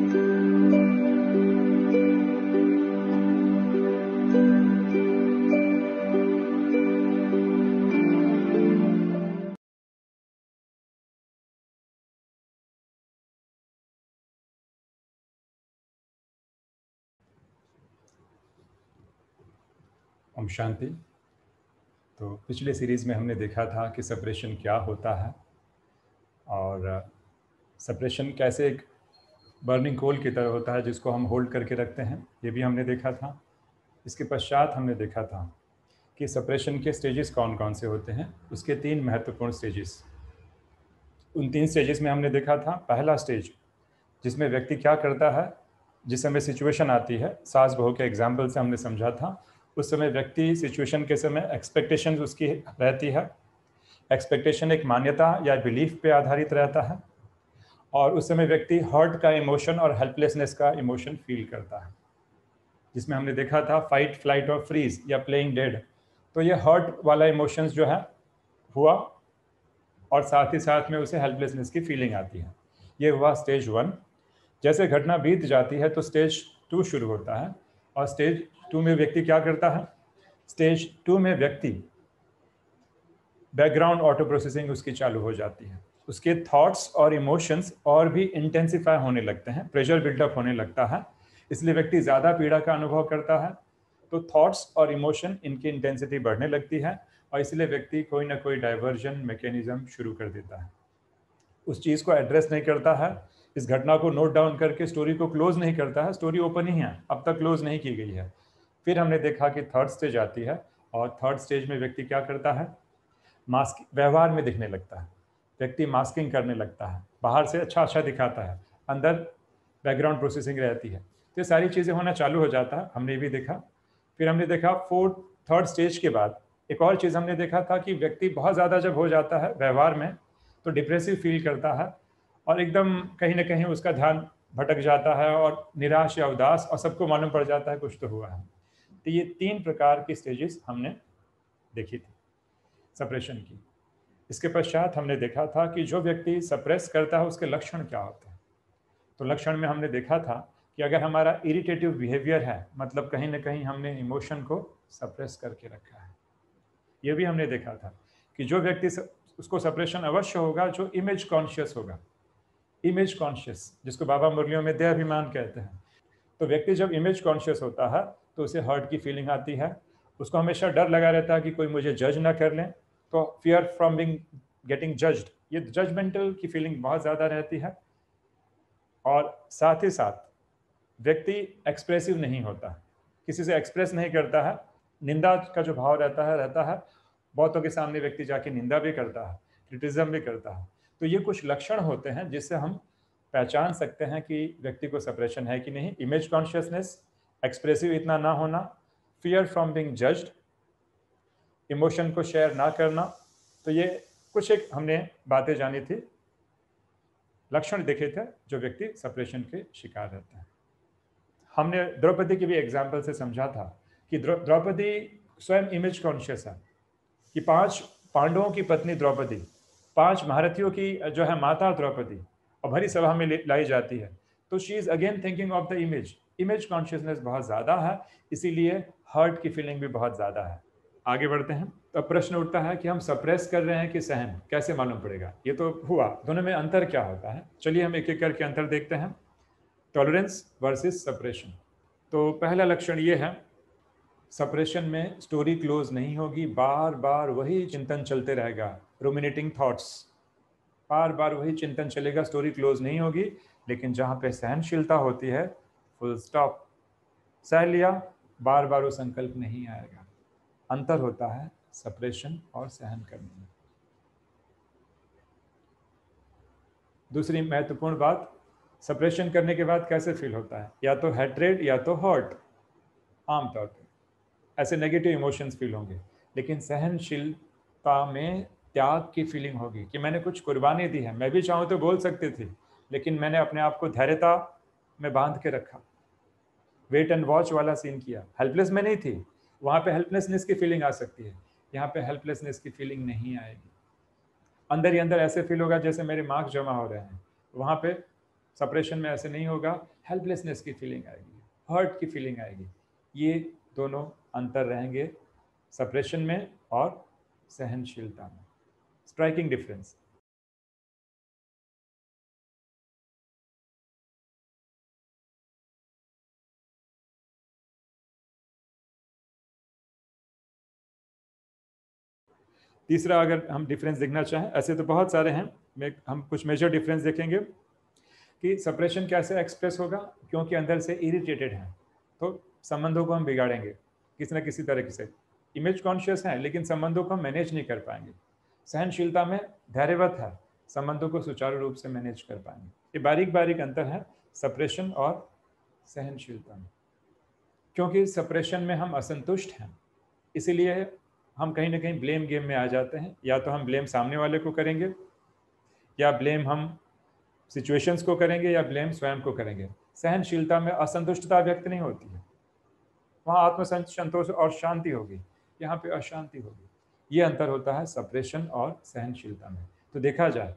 ओम शांति। तो पिछले सीरीज़ में हमने देखा था कि सेपरेशन क्या होता है और सेपरेशन कैसे एक बर्निंग कोल की तरह होता है जिसको हम होल्ड करके रखते हैं, ये भी हमने देखा था। इसके पश्चात हमने देखा था कि सेपरेशन के स्टेजेस कौन कौन से होते हैं, उसके 3 महत्वपूर्ण स्टेजेस। उन 3 स्टेजेस में हमने देखा था पहला स्टेज जिसमें व्यक्ति क्या करता है, जिस समय सिचुएशन आती है, सास बहू के एग्जाम्पल से हमने समझा था, उस समय व्यक्ति सिचुएशन के समय एक्सपेक्टेशन उसकी रहती है। एक्सपेक्टेशन एक मान्यता या बिलीफ पे आधारित रहता है और उस समय व्यक्ति हर्ट का इमोशन और हेल्पलेसनेस का इमोशन फील करता है, जिसमें हमने देखा था फाइट, फ्लाइट और फ्रीज या प्लेइंग डेड। तो ये हर्ट वाला इमोशंस जो है हुआ और साथ ही साथ में उसे हेल्पलेसनेस की फीलिंग आती है। ये हुआ स्टेज 1। जैसे घटना बीत जाती है तो स्टेज 2 शुरू होता है और स्टेज 2 में व्यक्ति क्या करता है, स्टेज 2 में व्यक्ति बैकग्राउंड ऑटो प्रोसेसिंग उसकी चालू हो जाती है। उसके थॉट्स और इमोशंस और भी इंटेंसिफाई होने लगते हैं, प्रेशर बिल्डअप होने लगता है, इसलिए व्यक्ति ज़्यादा पीड़ा का अनुभव करता है। तो थॉट्स और इमोशन इनकी इंटेंसिटी बढ़ने लगती है और इसलिए व्यक्ति कोई ना कोई डाइवर्जन मैकेनिज्म शुरू कर देता है, उस चीज़ को एड्रेस नहीं करता है, इस घटना को नोट डाउन करके स्टोरी को क्लोज नहीं करता है। स्टोरी ओपन ही है, अब तक क्लोज नहीं की गई है। फिर हमने देखा कि थर्ड स्टेज आती है और थर्ड स्टेज में व्यक्ति क्या करता है, मास्क व्यवहार में दिखने लगता है। व्यक्ति मास्किंग करने लगता है, बाहर से अच्छा अच्छा दिखाता है, अंदर बैकग्राउंड प्रोसेसिंग रहती है। तो ये सारी चीज़ें होना चालू हो जाता है, हमने भी देखा। फिर हमने देखा थर्ड स्टेज के बाद एक और चीज़ हमने देखा था कि व्यक्ति बहुत ज़्यादा जब हो जाता है व्यवहार में तो डिप्रेसिव फील करता है और एकदम कहीं ना कहीं उसका ध्यान भटक जाता है और निराश या उदास, और सबको मालूम पड़ जाता है कुछ तो हुआ है। तो ये 3 प्रकार की स्टेजेस हमने देखी थी सेपरेशन की। इसके पश्चात हमने देखा था कि जो व्यक्ति सप्रेस करता है उसके लक्षण क्या होते हैं। तो लक्षण में हमने देखा था कि अगर हमारा इरिटेटिव बिहेवियर है, मतलब कहीं ना कहीं हमने इमोशन को सप्रेस करके रखा है। ये भी हमने देखा था कि जो व्यक्ति उसको सप्रेशन अवश्य होगा जो इमेज कॉन्शियस होगा, इमेज कॉन्शियस, जिसको बाबा मुरलियों में देहाभिमान कहते हैं। तो व्यक्ति जब इमेज कॉन्शियस होता है तो उसे हर्ट की फीलिंग आती है, उसको हमेशा डर लगा रहता है कि कोई मुझे जज ना कर ले, तो fear from Bing getting judged, ये जजमेंटल की फीलिंग बहुत ज़्यादा रहती है। और साथ ही साथ व्यक्ति एक्सप्रेसिव नहीं होता, किसी से एक्सप्रेस नहीं करता है, निंदा का जो भाव रहता है, बहुतों के सामने व्यक्ति जाके निंदा भी करता है, क्रिटिज्म भी करता है। तो ये कुछ लक्षण होते हैं जिससे हम पहचान सकते हैं कि व्यक्ति को सेपरेशन है कि नहीं। इमेज कॉन्शियसनेस, एक्सप्रेसिव इतना ना होना, fear from Bing judged, emotion को शेयर ना करना। तो ये कुछ एक हमने बातें जानी थी, लक्षण देखे थे जो व्यक्ति सेपरेशन के शिकार रहते हैं। हमने द्रौपदी की भी एग्जाम्पल से समझा था कि द्रौपदी स्वयं इमेज कॉन्शियस है कि 5 पांडवों की पत्नी द्रौपदी, 5 महारथियों की जो है माता द्रौपदी, और भरी सभा में लाई जाती है। तो she is again thinking of the image, image consciousness बहुत ज़्यादा है, इसीलिए हर्ट की फीलिंग भी बहुत ज़्यादा है। आगे बढ़ते हैं। तो अब प्रश्न उठता है कि हम सप्रेस कर रहे हैं कि सहन, कैसे मालूम पड़ेगा। ये तो हुआ, दोनों में अंतर क्या होता है, चलिए हम एक एक करके अंतर देखते हैं। Tolerance versus suppression. तो पहला लक्षण ये है, सप्रेशन में स्टोरी क्लोज नहीं होगी, बार बार वही चिंतन चलते रहेगा, रूमिनेटिंग थॉट्स, बार बार वही चिंतन चलेगा, स्टोरी क्लोज नहीं होगी। लेकिन जहाँ पे सहनशीलता होती है, फुल स्टॉप, सह लिया, बार बार वो संकल्प नहीं आएगा। अंतर होता है सप्रेशन और सहन करने में। दूसरी महत्वपूर्ण बात, सप्रेशन करने के बाद कैसे फील होता है, या तो हेट्रेड या तो हर्ट, आमतौर पर ऐसे नेगेटिव इमोशंस फील होंगे। लेकिन सहनशीलता में त्याग की फीलिंग होगी कि मैंने कुछ कुर्बानी दी है, मैं भी चाहूँ तो बोल सकती थी, लेकिन मैंने अपने आप को धैर्यता में बांध के रखा, वेट एंड वॉच वाला सीन किया। हेल्पलेस में नहीं थी, वहाँ पे हेल्पलेसनेस की फीलिंग आ सकती है, यहाँ पे हेल्पलेसनेस की फीलिंग नहीं आएगी। अंदर ही अंदर ऐसे फील होगा जैसे मेरे मार्क्स जमा हो रहे हैं, वहाँ पे सप्रेशन में ऐसे नहीं होगा, हेल्पलेसनेस की फीलिंग आएगी, हर्ट की फीलिंग आएगी। ये दोनों अंतर रहेंगे सप्रेशन में और सहनशीलता में। Striking difference. तीसरा अगर हम डिफरेंस देखना चाहें, ऐसे तो बहुत सारे हैं, हम कुछ मेजर डिफरेंस देखेंगे कि सप्रेशन कैसे एक्सप्रेस होगा, क्योंकि अंदर से इरिटेटेड हैं तो संबंधों को हम बिगाड़ेंगे किसी न किसी तरीके से। इमेज कॉन्शियस हैं लेकिन संबंधों को हम मैनेज नहीं कर पाएंगे। सहनशीलता में धैर्यवत है, संबंधों को सुचारू रूप से मैनेज कर पाएंगे। ये बारीक बारीक अंतर है सप्रेशन और सहनशीलता में। क्योंकि सप्रेशन में हम असंतुष्ट हैं, इसीलिए हम कहीं ना कहीं ब्लेम गेम में आ जाते हैं। या तो हम ब्लेम सामने वाले को करेंगे, या ब्लेम हम सिचुएशंस को करेंगे, या ब्लेम स्वयं को करेंगे। सहनशीलता में असंतुष्टता व्यक्त नहीं होती है, वहाँ आत्मसंतोष और शांति होगी, यहाँ पे अशांति होगी। ये अंतर होता है सप्रेशन और सहनशीलता में। तो देखा जाए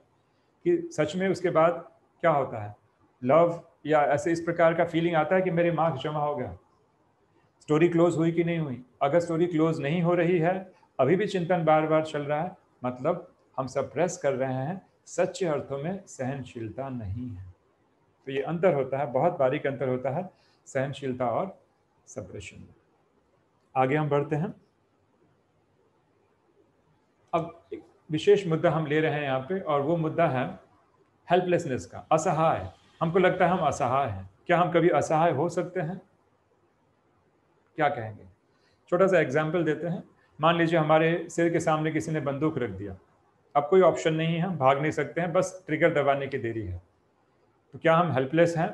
कि सच में उसके बाद क्या होता है, लव या ऐसे इस प्रकार का फीलिंग आता है कि मेरे मार्क्स जमा हो गया, स्टोरी क्लोज हुई कि नहीं हुई। अगर स्टोरी क्लोज नहीं हो रही है, अभी भी चिंतन बार बार चल रहा है, मतलब हम सप्रेस कर रहे हैं, सच्चे अर्थों में सहनशीलता नहीं है। तो ये अंतर होता है, बहुत बारीक अंतर होता है सहनशीलता और सप्रेशन में। आगे हम बढ़ते हैं। अब एक विशेष मुद्दा हम ले रहे हैं यहाँ पे, और वो मुद्दा है हेल्पलेसनेस का, असहाय। हमको लगता है हम असहाय हैं। क्या हम कभी असहाय हो सकते हैं? क्या कहेंगे? छोटा सा एग्जाम्पल देते हैं। मान लीजिए हमारे सिर के सामने किसी ने बंदूक रख दिया, अब कोई ऑप्शन नहीं है, हम भाग नहीं सकते हैं, बस ट्रिगर दबाने की देरी है। तो क्या हम हेल्पलेस हैं?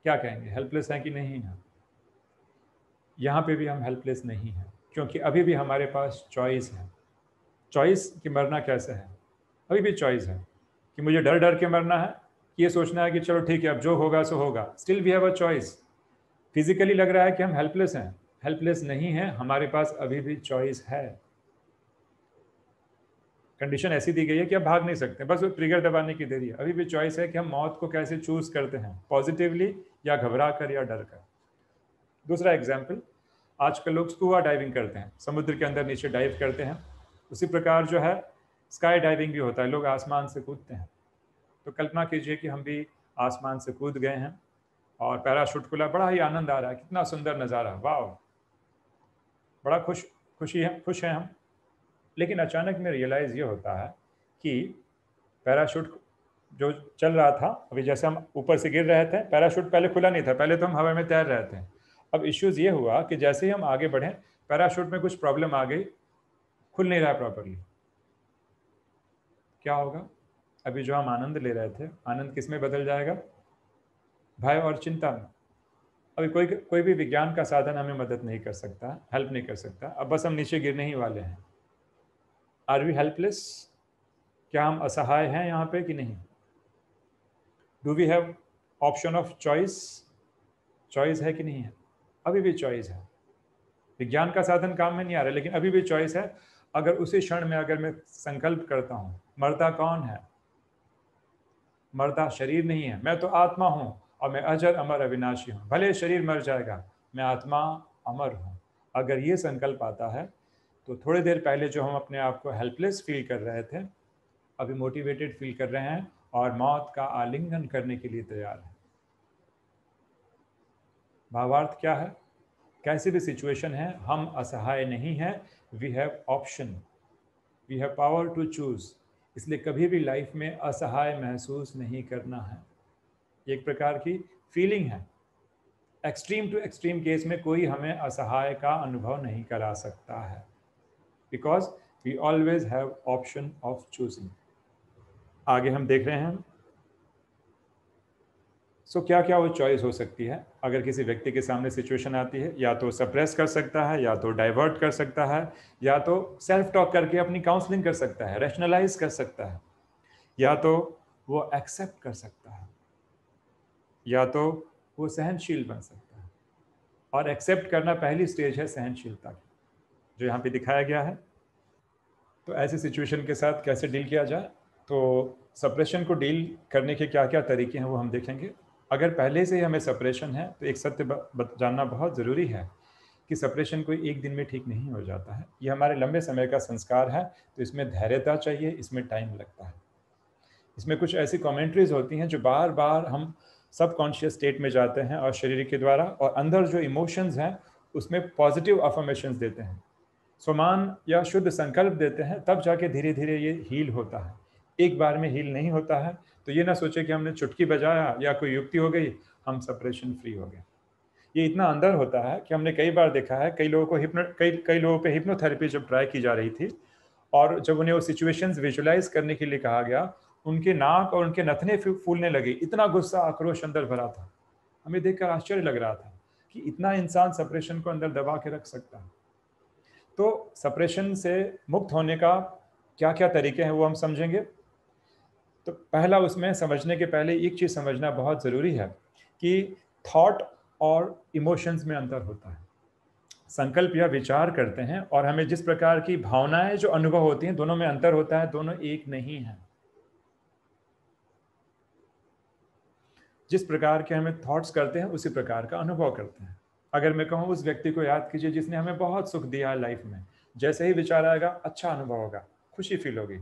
क्या कहेंगे, हेल्पलेस हैं कि नहीं हैं? यहाँ पे भी हम हेल्पलेस नहीं हैं, क्योंकि अभी भी हमारे पास चॉइस है। चॉइस कि मरना कैसे है, अभी भी चॉइस है कि मुझे डर डर के मरना है, कि ये सोचना है कि चलो ठीक है अब जो होगा सो होगा। Still we have a choice. Physically लग रहा है कि हम हेल्पलेस हैं, हेल्पलेस नहीं है, हमारे पास अभी भी चॉइस है। कंडीशन ऐसी दी गई है कि आप भाग नहीं सकते, बस वो ट्रिगर दबाने की देरी है। अभी भी चॉइस है कि हम मौत को कैसे चूज करते हैं, पॉजिटिवली या घबरा कर या डर कर। दूसरा एग्जाम्पल, आजकल लोग स्कूबा डाइविंग करते हैं, समुद्र के अंदर नीचे डाइव करते हैं। उसी प्रकार जो है स्काई डाइविंग भी होता है, लोग आसमान से कूदते हैं। तो कल्पना कीजिए कि हम भी आसमान से कूद गए हैं और पैराशूट खुला, बड़ा ही आनंद आ रहा है, कितना सुंदर नज़ारा, वाह, बड़ा खुश हैं हम। लेकिन अचानक में रियलाइज़ ये होता है कि पैराशूट जो चल रहा था, अभी जैसे हम ऊपर से गिर रहे थे, पैराशूट पहले खुला नहीं था, पहले तो हम हवा में तैर रहे थे। अब इश्यूज़ ये हुआ कि जैसे ही हम आगे बढ़े, पैराशूट में कुछ प्रॉब्लम आ गई, खुल नहीं रहा प्रॉपरली। क्या होगा? अभी जो हम आनंद ले रहे थे, आनंद किस में बदल जाएगा? भय और चिंता में। अभी कोई कोई भी विज्ञान का साधन हमें मदद नहीं कर सकता, हेल्प नहीं कर सकता। अब बस हम नीचे गिरने ही वाले हैं। Are we helpless? क्या हम असहाय हैं यहाँ पे कि नहीं? Do we have option of choice? Choice है कि नहीं है? अभी भी चॉइस है। विज्ञान का साधन काम में नहीं आ रहा, लेकिन अभी भी चॉइस है। अगर उसी क्षण में अगर मैं संकल्प करता हूँ, मरता कौन है? मरता शरीर नहीं है, मैं तो आत्मा हूँ, और मैं अजर अमर अविनाशी हूँ। भले शरीर मर जाएगा, मैं आत्मा अमर हूँ। अगर ये संकल्प आता है, तो थोड़ी देर पहले जो हम अपने आप को हेल्पलेस फील कर रहे थे, अभी मोटिवेटेड फील कर रहे हैं और मौत का आलिंगन करने के लिए तैयार हैं। भावार्थ क्या है? कैसी भी सिचुएशन है, हम असहाय नहीं हैं। We have option, we have power to choose. इसलिए कभी भी लाइफ में असहाय महसूस नहीं करना है। एक प्रकार की फीलिंग है। एक्सट्रीम टू एक्सट्रीम केस में कोई हमें असहाय का अनुभव नहीं करा सकता है, because we always have option of choosing. आगे हम देख रहे हैं। क्या क्या वो चॉइस हो सकती है अगर किसी व्यक्ति के सामने सिचुएशन आती है? या तो सप्रेस कर सकता है, या तो डाइवर्ट कर सकता है, या तो सेल्फ टॉक करके अपनी काउंसलिंग कर सकता है, रैशनलाइज कर सकता है, या तो वो एक्सेप्ट कर सकता है, या तो वो सहनशील बन सकता है। और एक्सेप्ट करना पहली स्टेज है सहनशीलता की, जो यहाँ पे दिखाया गया है। तो ऐसी सिचुएशन के साथ कैसे डील किया जाए? तो सप्रेशन को डील करने के क्या क्या तरीके हैं वो हम देखेंगे। अगर पहले से ही हमें सप्रेशन है तो एक सत्य जानना बहुत ज़रूरी है कि सप्रेशन कोई एक दिन में ठीक नहीं हो जाता है। ये हमारे लंबे समय का संस्कार है, तो इसमें धैर्यता चाहिए, इसमें टाइम लगता है। इसमें कुछ ऐसी कमेंट्रीज होती हैं जो बार बार हम सबकॉन्शियस स्टेट में जाते हैं और शरीर के द्वारा, और अंदर जो इमोशंस हैं उसमें पॉजिटिव अफर्मेशंस देते हैं, समान या शुद्ध संकल्प देते हैं, तब जाके धीरे धीरे ये हील होता है। एक बार में हील नहीं होता है। तो ये ना सोचे कि हमने चुटकी बजाया या कोई युक्ति हो गई हम सप्रेशन फ्री हो गए। ये इतना अंदर होता है कि हमने कई बार देखा है, कई लोगों को कई लोगों पे हिप्नोथेरेपी जब ट्राई की जा रही थी और जब उन्हें वो सिचुएशंस विजुलाइज करने के लिए कहा गया, उनके नाक और उनके नथने फूलने लगे। इतना गुस्सा आक्रोश अंदर भरा था। हमें देखकर आश्चर्य लग रहा था कि इतना इंसान सप्रेशन को अंदर दबा के रख सकता है। तो सप्रेशन से मुक्त होने का क्या क्या तरीके हैं वो हम समझेंगे। तो पहला, उसमें समझने के पहले एक चीज़ समझना बहुत ज़रूरी है कि थॉट और इमोशंस में अंतर होता है। संकल्प या विचार करते हैं और हमें जिस प्रकार की भावनाएं जो अनुभव होती हैं, दोनों में अंतर होता है, दोनों एक नहीं है। जिस प्रकार के हमें थॉट्स करते हैं उसी प्रकार का अनुभव करते हैं। अगर मैं कहूँ उस व्यक्ति को याद कीजिए जिसने हमें बहुत सुख दिया है लाइफ में, जैसे ही विचार आएगा अच्छा अनुभव होगा, खुशी फील होगी।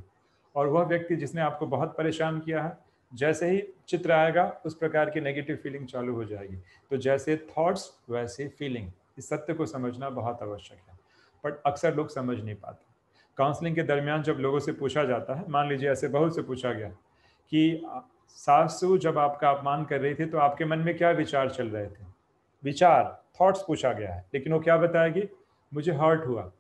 और वह व्यक्ति जिसने आपको बहुत परेशान किया है, जैसे ही चित्र आएगा उस प्रकार की नेगेटिव फीलिंग चालू हो जाएगी। तो जैसे थॉट्स वैसे फीलिंग, इस सत्य को समझना बहुत आवश्यक है, बट अक्सर लोग समझ नहीं पाते। काउंसलिंग के दरमियान जब लोगों से पूछा जाता है, मान लीजिए ऐसे बहुत से पूछा गया कि सासू जब आपका अपमान कर रही थी तो आपके मन में क्या विचार चल रहे थे, विचार थॉट्स पूछा गया है, लेकिन वो क्या बताएगी, मुझे हर्ट हुआ।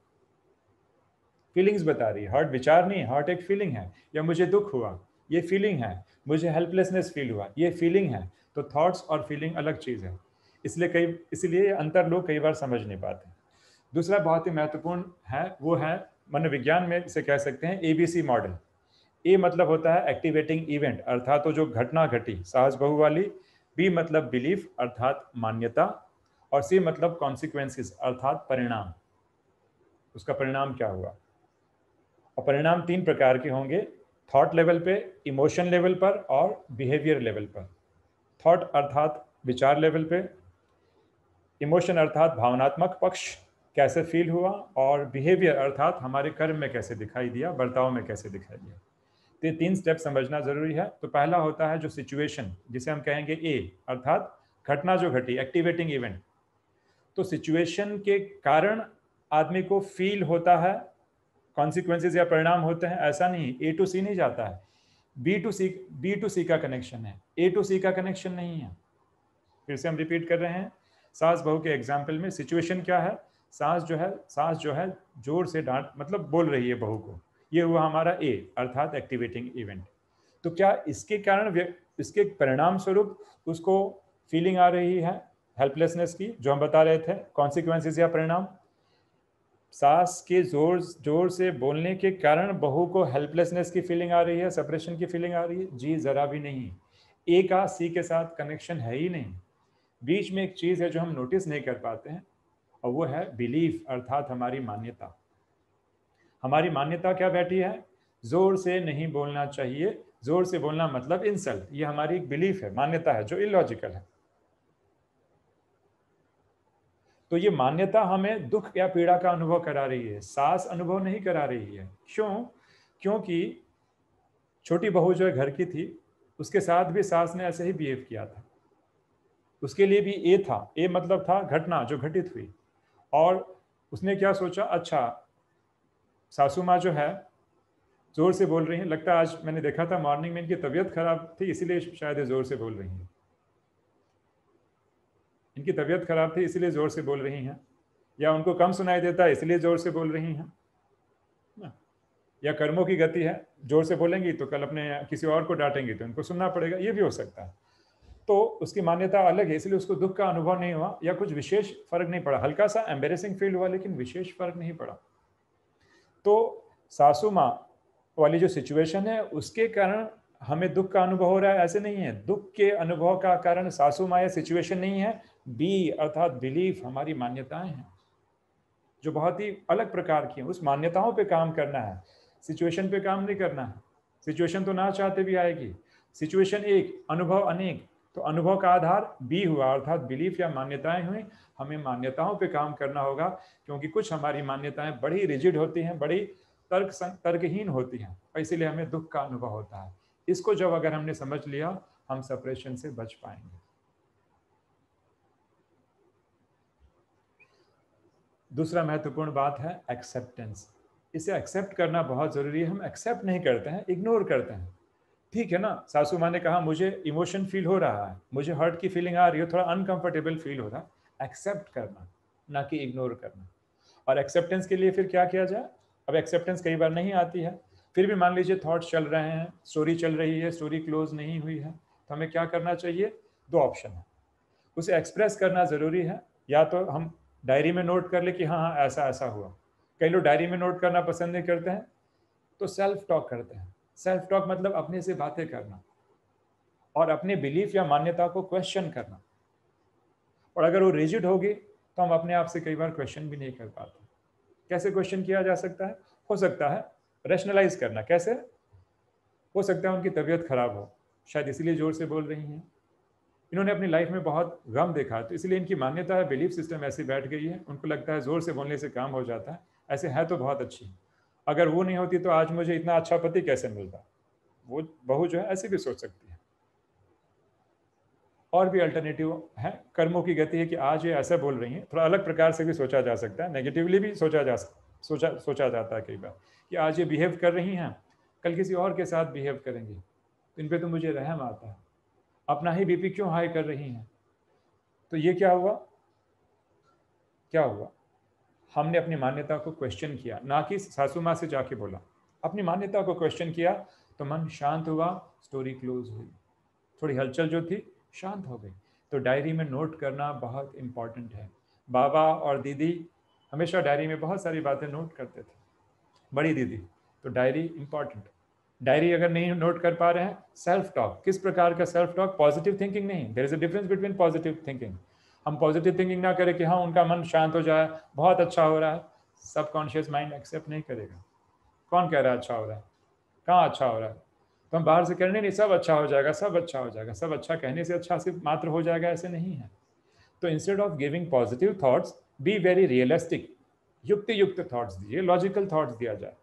फीलिंग्स बता रही है, हर्ट विचार नहीं, हर्ट एक फीलिंग है। या मुझे दुख हुआ, ये फीलिंग है। मुझे हेल्पलेसनेस फील हुआ, ये फीलिंग है। तो थॉट्स और फीलिंग अलग चीज़ है। इसलिए ये अंतर लोग कई बार समझ नहीं पाते। दूसरा बहुत ही महत्वपूर्ण है, वो है मनोविज्ञान में इसे कह सकते हैं एबीसी मॉडल। ए मतलब होता है एक्टिवेटिंग इवेंट, अर्थात तो जो घटना घटी साहस बहू वाली। बी मतलब बिलीफ अर्थात मान्यता। और सी मतलब कॉन्सिक्वेंसेस अर्थात परिणाम, उसका परिणाम क्या हुआ। और परिणाम तीन प्रकार के होंगे, थॉट लेवल पे, इमोशन लेवल पर और बिहेवियर लेवल पर। थॉट अर्थात विचार लेवल पे, इमोशन अर्थात भावनात्मक पक्ष कैसे फील हुआ, और बिहेवियर अर्थात हमारे कर्म में कैसे दिखाई दिया, बर्ताव में कैसे दिखाई दिया। तो ये तीन स्टेप समझना जरूरी है। तो पहला होता है जो सिचुएशन, जिसे हम कहेंगे ए, अर्थात घटना जो घटी, एक्टिवेटिंग इवेंट। तो सिचुएशन के कारण आदमी को फील होता है, कॉन्सिक्वेंसेस या परिणाम होते हैं, ऐसा नहीं। ए टू सी नहीं जाता है, बी टू सी का कनेक्शन है, ए टू सी का कनेक्शन नहीं है। फिर से हम रिपीट कर रहे हैं, सास बहू के एग्जाम्पल में सिचुएशन क्या है, सास जो है जोर से डांट मतलब बोल रही है बहू को, ये हुआ हमारा ए अर्थात एक्टिवेटिंग इवेंट। तो क्या इसके कारण, इसके परिणाम स्वरूप उसको फीलिंग आ रही है हेल्पलेसनेस की, जो हम बता रहे थे, कॉन्सिक्वेंसेस या परिणाम। सास के जोर जोर से बोलने के कारण बहू को हेल्पलेसनेस की फीलिंग आ रही है, सेपरेशन की फीलिंग आ रही है? जी जरा भी नहीं। ए का सी के साथ कनेक्शन है ही नहीं। बीच में एक चीज है जो हम नोटिस नहीं कर पाते हैं, और वो है बिलीफ अर्थात हमारी मान्यता। हमारी मान्यता क्या बैठी है, जोर से नहीं बोलना चाहिए, जोर से बोलना मतलब इंसल्ट। ये हमारी एक बिलीफ है, मान्यता है, जो इलॉजिकल है। तो ये मान्यता हमें दुख या पीड़ा का अनुभव करा रही है, सास अनुभव नहीं करा रही है। क्यों? क्योंकि छोटी बहू जो घर की थी, उसके साथ भी सास ने ऐसे ही बिहेव किया था। उसके लिए भी ए था, ए मतलब था घटना जो घटित हुई। और उसने क्या सोचा, अच्छा सासू माँ जो है जोर से बोल रही हैं, लगता है आज मैंने देखा था मॉर्निंग में इनकी तबीयत खराब थी इसलिए शायद जोर से बोल रही हैं, इनकी तबीयत खराब थी इसलिए जोर से बोल रही हैं, या उनको कम सुनाई देता है इसलिए जोर से बोल रही हैं ना? या कर्मों की गति है, जोर से बोलेंगी तो कल अपने किसी और को डांटेंगी तो उनको सुनना पड़ेगा, ये भी हो सकता है। तो उसकी मान्यता अलग है, इसलिए उसको दुख का अनुभव नहीं हुआ, या कुछ विशेष फर्क नहीं पड़ा, हल्का सा एम्बेरेसिंग फील हुआ लेकिन विशेष फर्क नहीं पड़ा। तो सासू माँ वाली जो सिचुएशन है उसके कारण हमें दुख का अनुभव हो रहा है, ऐसे नहीं है। दुख के अनुभव का कारण सासू माँ या सिचुएशन नहीं है, बी अर्थात बिलीफ, हमारी मान्यताएं हैं जो बहुत ही अलग प्रकार की हैं। उस मान्यताओं पे काम करना है, सिचुएशन पे काम नहीं करना है। सिचुएशन तो ना चाहते भी आएगी। सिचुएशन एक, अनुभव अनेक। तो अनुभव का आधार बी हुआ, अर्थात बिलीफ या मान्यताएं हुई। हमें मान्यताओं पे काम करना होगा, क्योंकि कुछ हमारी मान्यताएं बड़ी रिजिड होती हैं, बड़ी तर्कहीन होती हैं, और इसीलिए हमें दुख का अनुभव होता है। इसको जब अगर हमने समझ लिया, हम सेपरेशन से बच पाएंगे। दूसरा महत्वपूर्ण बात है एक्सेप्टेंस। इसे एक्सेप्ट करना बहुत जरूरी है। हम एक्सेप्ट नहीं करते हैं, इग्नोर करते हैं। ठीक है ना, सासू माँ ने कहा मुझे इमोशन फील हो रहा है, मुझे हर्ट की फीलिंग आ रही है, थोड़ा अनकंफर्टेबल फील हो रहा है। एक्सेप्ट करना, ना कि इग्नोर करना। और एक्सेप्टेंस के लिए फिर क्या किया जाए? अब एक्सेप्टेंस कई बार नहीं आती है, फिर भी मान लीजिए थॉट्स चल रहे हैं, स्टोरी चल रही है, स्टोरी क्लोज नहीं हुई है, तो हमें क्या करना चाहिए? दो ऑप्शन है। उसे एक्सप्रेस करना ज़रूरी है, या तो हम डायरी में नोट कर ले कि हाँ हाँ ऐसा ऐसा हुआ। कई लोग डायरी में नोट करना पसंद नहीं करते हैं, तो सेल्फ टॉक करते हैं। सेल्फ टॉक मतलब अपने से बातें करना और अपने बिलीफ या मान्यता को क्वेश्चन करना। और अगर वो रिजिड होगी तो हम अपने आप से कई बार क्वेश्चन भी नहीं कर पाते। कैसे क्वेश्चन किया जा सकता है? हो सकता है रैशनलाइज करना। कैसे? हो सकता है उनकी तबीयत खराब हो, शायद इसीलिए जोर से बोल रही हैं। इन्होंने अपनी लाइफ में बहुत गम देखा, तो इसलिए इनकी मान्यता है, बिलीफ सिस्टम ऐसी बैठ गई है, उनको लगता है जोर से बोलने से काम हो जाता है। ऐसे है तो बहुत अच्छी, अगर वो नहीं होती तो आज मुझे इतना अच्छा पति कैसे मिलता। वो बहू जो है ऐसे भी सोच सकती है। और भी अल्टरनेटिव है, कर्मों की गति है कि आज ये ऐसा बोल रही हैं। थोड़ा अलग प्रकार से भी सोचा जा सकता है, नेगेटिवली भी सोचा जाता है कई बार, कि आज ये बिहेव कर रही हैं, कल किसी और के साथ बिहेव करेंगी, तो इन पर तो मुझे रहम आता है, अपना ही बीपी क्यों हाई कर रही हैं। तो ये क्या हुआ? क्या हुआ? हमने अपनी मान्यता को क्वेश्चन किया, ना कि सासू माँ से जाके बोला। अपनी मान्यता को क्वेश्चन किया तो मन शांत हुआ, स्टोरी क्लोज हुई, थोड़ी हलचल जो थी शांत हो गई। तो डायरी में नोट करना बहुत इंपॉर्टेंट है। बाबा और दीदी हमेशा डायरी में बहुत सारी बातें नोट करते थे, बड़ी दीदी। तो डायरी इंपॉर्टेंट। डायरी अगर नहीं नोट कर पा रहे हैं, सेल्फ टॉक। किस प्रकार का सेल्फ टॉक? पॉजिटिव थिंकिंग नहीं। There is a difference between positive thinking. हम पॉजिटिव थिंकिंग ना करें कि हाँ उनका मन शांत हो जाए, बहुत अच्छा हो रहा है। सबकॉन्शियस माइंड एक्सेप्ट नहीं करेगा। कौन कह रहा है अच्छा हो रहा है? कहाँ अच्छा हो रहा है? तो हम बाहर से कह रहे नहीं सब अच्छा हो जाएगा, सब अच्छा हो जाएगा। सब अच्छा कहने से अच्छा सिर्फ मात्र हो जाएगा, ऐसे नहीं है। तो instead of giving positive thoughts, be very realistic. युक्ति युक्त थॉट्स दीजिए, लॉजिकल थॉट्स दिया जाए।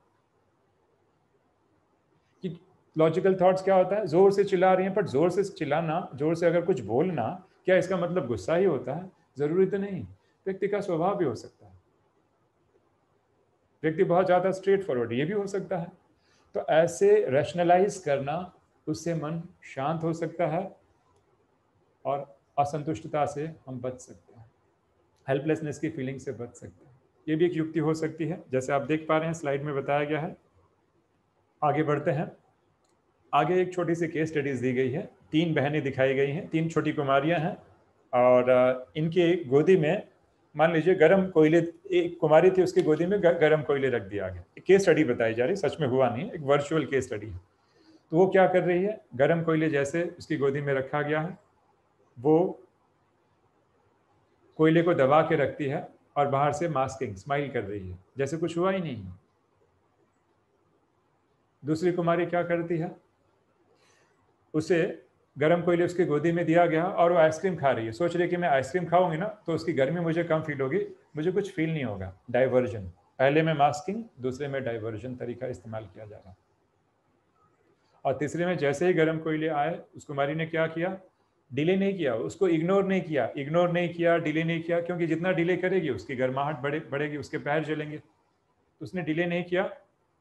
कि लॉजिकल थॉट्स क्या होता है? जोर से चिल्ला रही हैं, पर जोर से चिल्लाना, जोर से अगर कुछ बोलना, क्या इसका मतलब गुस्सा ही होता है? जरूरी तो नहीं। व्यक्ति का स्वभाव भी हो सकता है, व्यक्ति बहुत ज्यादा स्ट्रेट फॉरवर्ड, ये भी हो सकता है। तो ऐसे रैशनलाइज करना, उससे मन शांत हो सकता है और असंतुष्टता से हम बच सकते हैं, हेल्पलेसनेस की फीलिंग से बच सकते हैं। ये भी एक युक्ति हो सकती है, जैसे आप देख पा रहे हैं स्लाइड में बताया गया है। आगे बढ़ते हैं। आगे एक छोटी सी केस स्टडीज दी गई है। तीन बहनें दिखाई गई हैं, तीन छोटी कुमारियां हैं, और इनके गोदी में मान लीजिए गरम कोयले, एक कुमारी थी उसकी गोदी में गरम कोयले रख दिया गया। एक केस स्टडी बताई जा रही, सच में हुआ नहीं, एक वर्चुअल केस स्टडी है। तो वो क्या कर रही है? गरम कोयले जैसे उसकी गोदी में रखा गया है, वो कोयले को दबा के रखती है और बाहर से मास्किंग स्माइल कर रही है, जैसे कुछ हुआ ही नहीं है। दूसरी कुमारी क्या करती है? उसे गरम कोयले उसकी गोदी में दिया गया और वो आइसक्रीम खा रही है। सोच रही है कि मैं आइसक्रीम खाऊंगी ना तो उसकी गर्मी मुझे कम फील होगी, मुझे कुछ फील नहीं होगा। डाइवर्जन। पहले में मास्किंग, दूसरे में डाइवर्जन तरीका इस्तेमाल किया जा रहा। और तीसरे में जैसे ही गरम कोयले आए, उस कुमारी ने क्या किया? डिले नहीं किया, उसको इग्नोर नहीं किया, डिले नहीं किया, क्योंकि जितना डिले करेगी उसकी गर्माहट बढ़ेगी, उसके पैर जलेंगे। तो उसने डिले नहीं किया,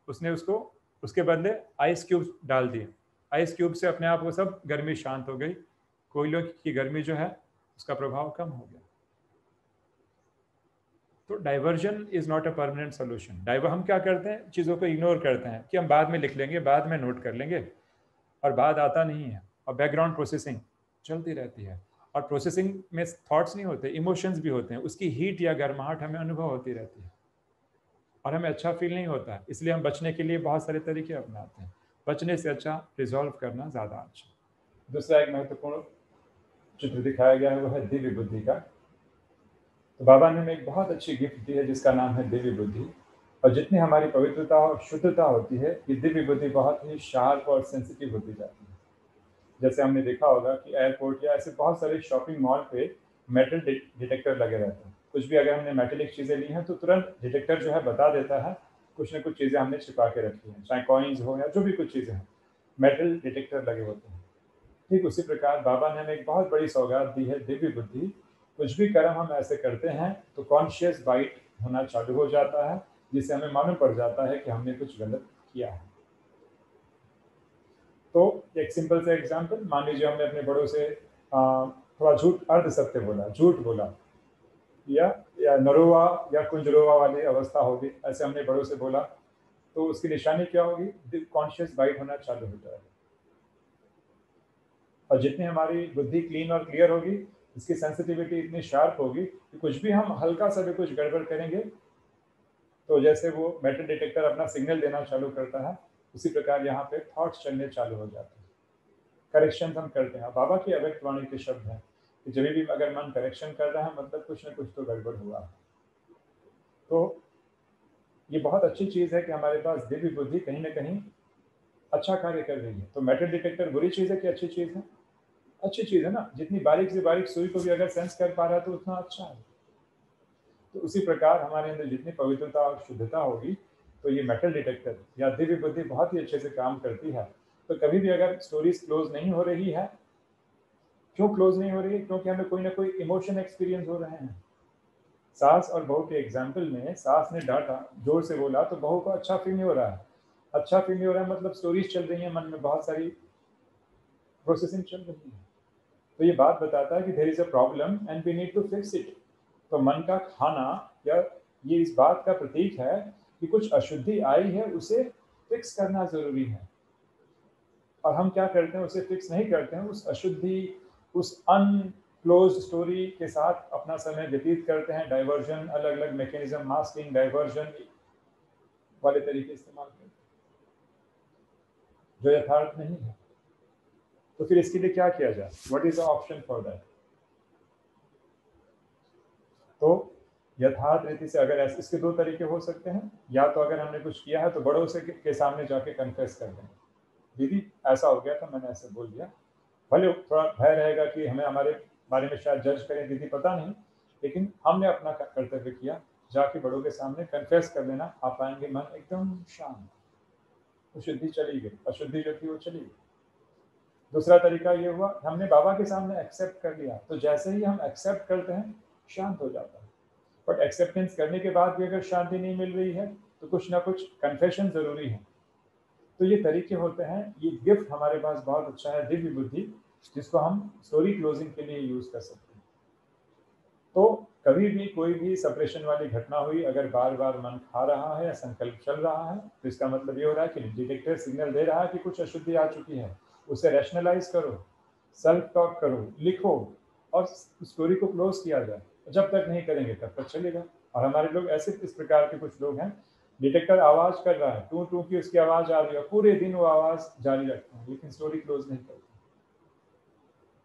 उसने उसको उसके बदले आइस क्यूब डाल दिए। आइस क्यूब से अपने आप वो सब गर्मी शांत हो गई, कोयलों की गर्मी जो है उसका प्रभाव कम हो गया। तो diversion is not a permanent solution. हम क्या करते हैं? चीज़ों को इग्नोर करते हैं कि हम बाद में लिख लेंगे, बाद में नोट कर लेंगे, और बाद आता नहीं है। और बैकग्राउंड प्रोसेसिंग चलती रहती है, और प्रोसेसिंग में थॉट्स नहीं होते, इमोशंस भी होते हैं। उसकी हीट या गर्माहट हमें अनुभव होती रहती है और हमें अच्छा फील नहीं होता है। इसलिए हम बचने के लिए बहुत सारे तरीके अपनाते हैं। बचने से अच्छा रिजॉल्व करना ज़्यादा अच्छा। दूसरा एक महत्वपूर्ण चित्र दिखाया गया है, वो है दिव्य बुद्धि का। तो बाबा ने हमें एक बहुत अच्छी गिफ्ट दी है जिसका नाम है दिव्य बुद्धि। और जितनी हमारी पवित्रता और शुद्धता होती है, ये दिव्य बुद्धि बहुत ही शार्प और सेंसिटिव होती जाती है। जैसे हमने देखा होगा कि एयरपोर्ट या ऐसे बहुत सारे शॉपिंग मॉल पे मेटल डिटेक्टर लगे रहते हैं। कुछ भी अगर हमने मेटेलिक चीज़ें ली हैं तो तुरंत डिटेक्टर जो है बता देता है कुछ न कुछ चीज़ें हमने छिपा के रखी हैं, चाहे कॉइन्स हो या जो भी कुछ चीज़ें हैं, मेटल डिटेक्टर लगे होते हैं। ठीक उसी प्रकार बाबा ने हमें एक बहुत बड़ी सौगात दी है, दिव्य बुद्धि। कुछ भी कर्म हम ऐसे करते हैं तो कॉन्शियस बाइट होना चालू हो जाता है, जिससे हमें मालूम पड़ जाता है कि हमने कुछ गलत किया है। तो एक सिंपल सा एग्जांपल, मान लीजिए हमने अपने बड़ों से थोड़ा झूठ अर्ध सत्य बोला, झूठ बोला, या नरोवा या कुंजरोवा वाली अवस्था होगी, ऐसे हमने बड़ों से बोला, तो उसकी निशानी क्या होगी? कॉन्शियस बाइट होना चालू हो जाएगा। और जितनी हमारी बुद्धि क्लीन और क्लियर होगी, इसकी सेंसिटिविटी इतनी शार्प होगी कि कुछ भी हम हल्का सा भी कुछ गड़बड़ करेंगे तो जैसे वो मेटल डिटेक्टर अपना सिग्नल देना चालू करता है, उसी प्रकार यहाँ पे थॉट्स चलने चालू हो जाते हैं। करेक्शन हम करते हैं। बाबा की अव्यक्त वाणी के शब्द हैं कि जब भी अगर मन करेक्शन कर रहा है मतलब कुछ ना कुछ तो गड़बड़ हुआ है। तो ये बहुत अच्छी चीज़ है कि हमारे पास दिव्य बुद्धि कहीं ना कहीं अच्छा कार्य कर रही है। तो मेटल डिटेक्टर बुरी चीज़ है कि अच्छी चीज़ है? अच्छी चीज़ है ना। जितनी बारीक से बारीक सुई को भी अगर सेंस कर पा रहा है तो उतना अच्छा है। तो उसी प्रकार हमारे अंदर जितनी पवित्रता और शुद्धता होगी, तो ये मेटल डिटेक्टर या दिव्य बुद्धि बहुत ही अच्छे से काम करती है। तो कभी भी अगर स्टोरीज क्लोज नहीं हो रही है, क्यों क्लोज नहीं हो रही है? क्योंकि हमें कोई ना कोई इमोशन एक्सपीरियंस हो रहे हैं। सास और बहू के एग्जाम्पल में सास ने डांटा, जोर से बोला, तो बहू को अच्छा फील नहीं हो रहा है। अच्छा फील नहीं हो रहा है मतलब स्टोरीज चल रही है मन में, बहुत सारी प्रोसेसिंग चल रही है। तो ये बात बताता है कि there is a problem and we need to fix it. तो मन का खाना या ये इस बात का प्रतीक है कि कुछ अशुद्धि आई है, उसे फिक्स करना जरूरी है। और हम क्या करते हैं? उसे फिक्स नहीं करते हैं, उस अशुद्धि, उस अनक्लोज स्टोरी के साथ अपना समय व्यतीत करते हैं। डाइवर्जन, अलग अलग मैकेनिज्म, मास्किंग, डाइवर्जन वाले तरीके इस्तेमाल करते हैं जो यथार्थ नहीं है। तो फिर इसके लिए क्या किया जाए? What is the option for that? तो यथार्थ रीति से अगर ऐसे, इसके दो तरीके हो सकते हैं। या तो अगर हमने कुछ किया है तो बड़ों से के सामने जाके कन्फेस कर दें, दीदी ऐसा हो गया था, मैंने ऐसे बोल दिया। भले थोड़ा भय रहेगा कि हमें हमारे बारे में शायद जज करें दीदी, पता नहीं, लेकिन हमने अपना कर्तव्य किया। जाके बड़ों के सामने कन्फेस कर लेना, आप पाएंगे मन एकदम शांत, अशुद्धि चली गई, अशुद्धि जो थी वो चली गई। दूसरा तरीका ये हुआ, हमने बाबा के सामने एक्सेप्ट कर लिया, तो जैसे ही हम एक्सेप्ट करते हैं शांत हो जाता है। बट एक्सेप्टेंस करने के बाद भी अगर शांति नहीं मिल रही है तो कुछ ना कुछ कन्फेशन जरूरी है। तो ये तरीके होते हैं। ये गिफ्ट हमारे पास बहुत अच्छा है, दिव्य बुद्धि, जिसको हम स्टोरी क्लोजिंग के लिए यूज कर सकते हैं। तो कभी भी कोई भी सप्रेशन वाली घटना हुई, अगर बार बार मन खा रहा है या संकल्प चल रहा है, तो इसका मतलब ये हो रहा है कि डिटेक्टर सिग्नल दे रहा है कि कुछ अशुद्धि आ चुकी है। उसे रैशनलाइज करो, सेल्फ टॉक करो, लिखो, और स्टोरी को क्लोज किया जाए। जब तक नहीं करेंगे तब तक चलेगा। और हमारे लोग ऐसे, इस प्रकार के कुछ लोग हैं, डिटेक्टर आवाज कर रहा है, टू टू की उसकी आवाज आ रही है, पूरे दिन वो आवाज जारी रखते हैं, लेकिन स्टोरी क्लोज नहीं करते।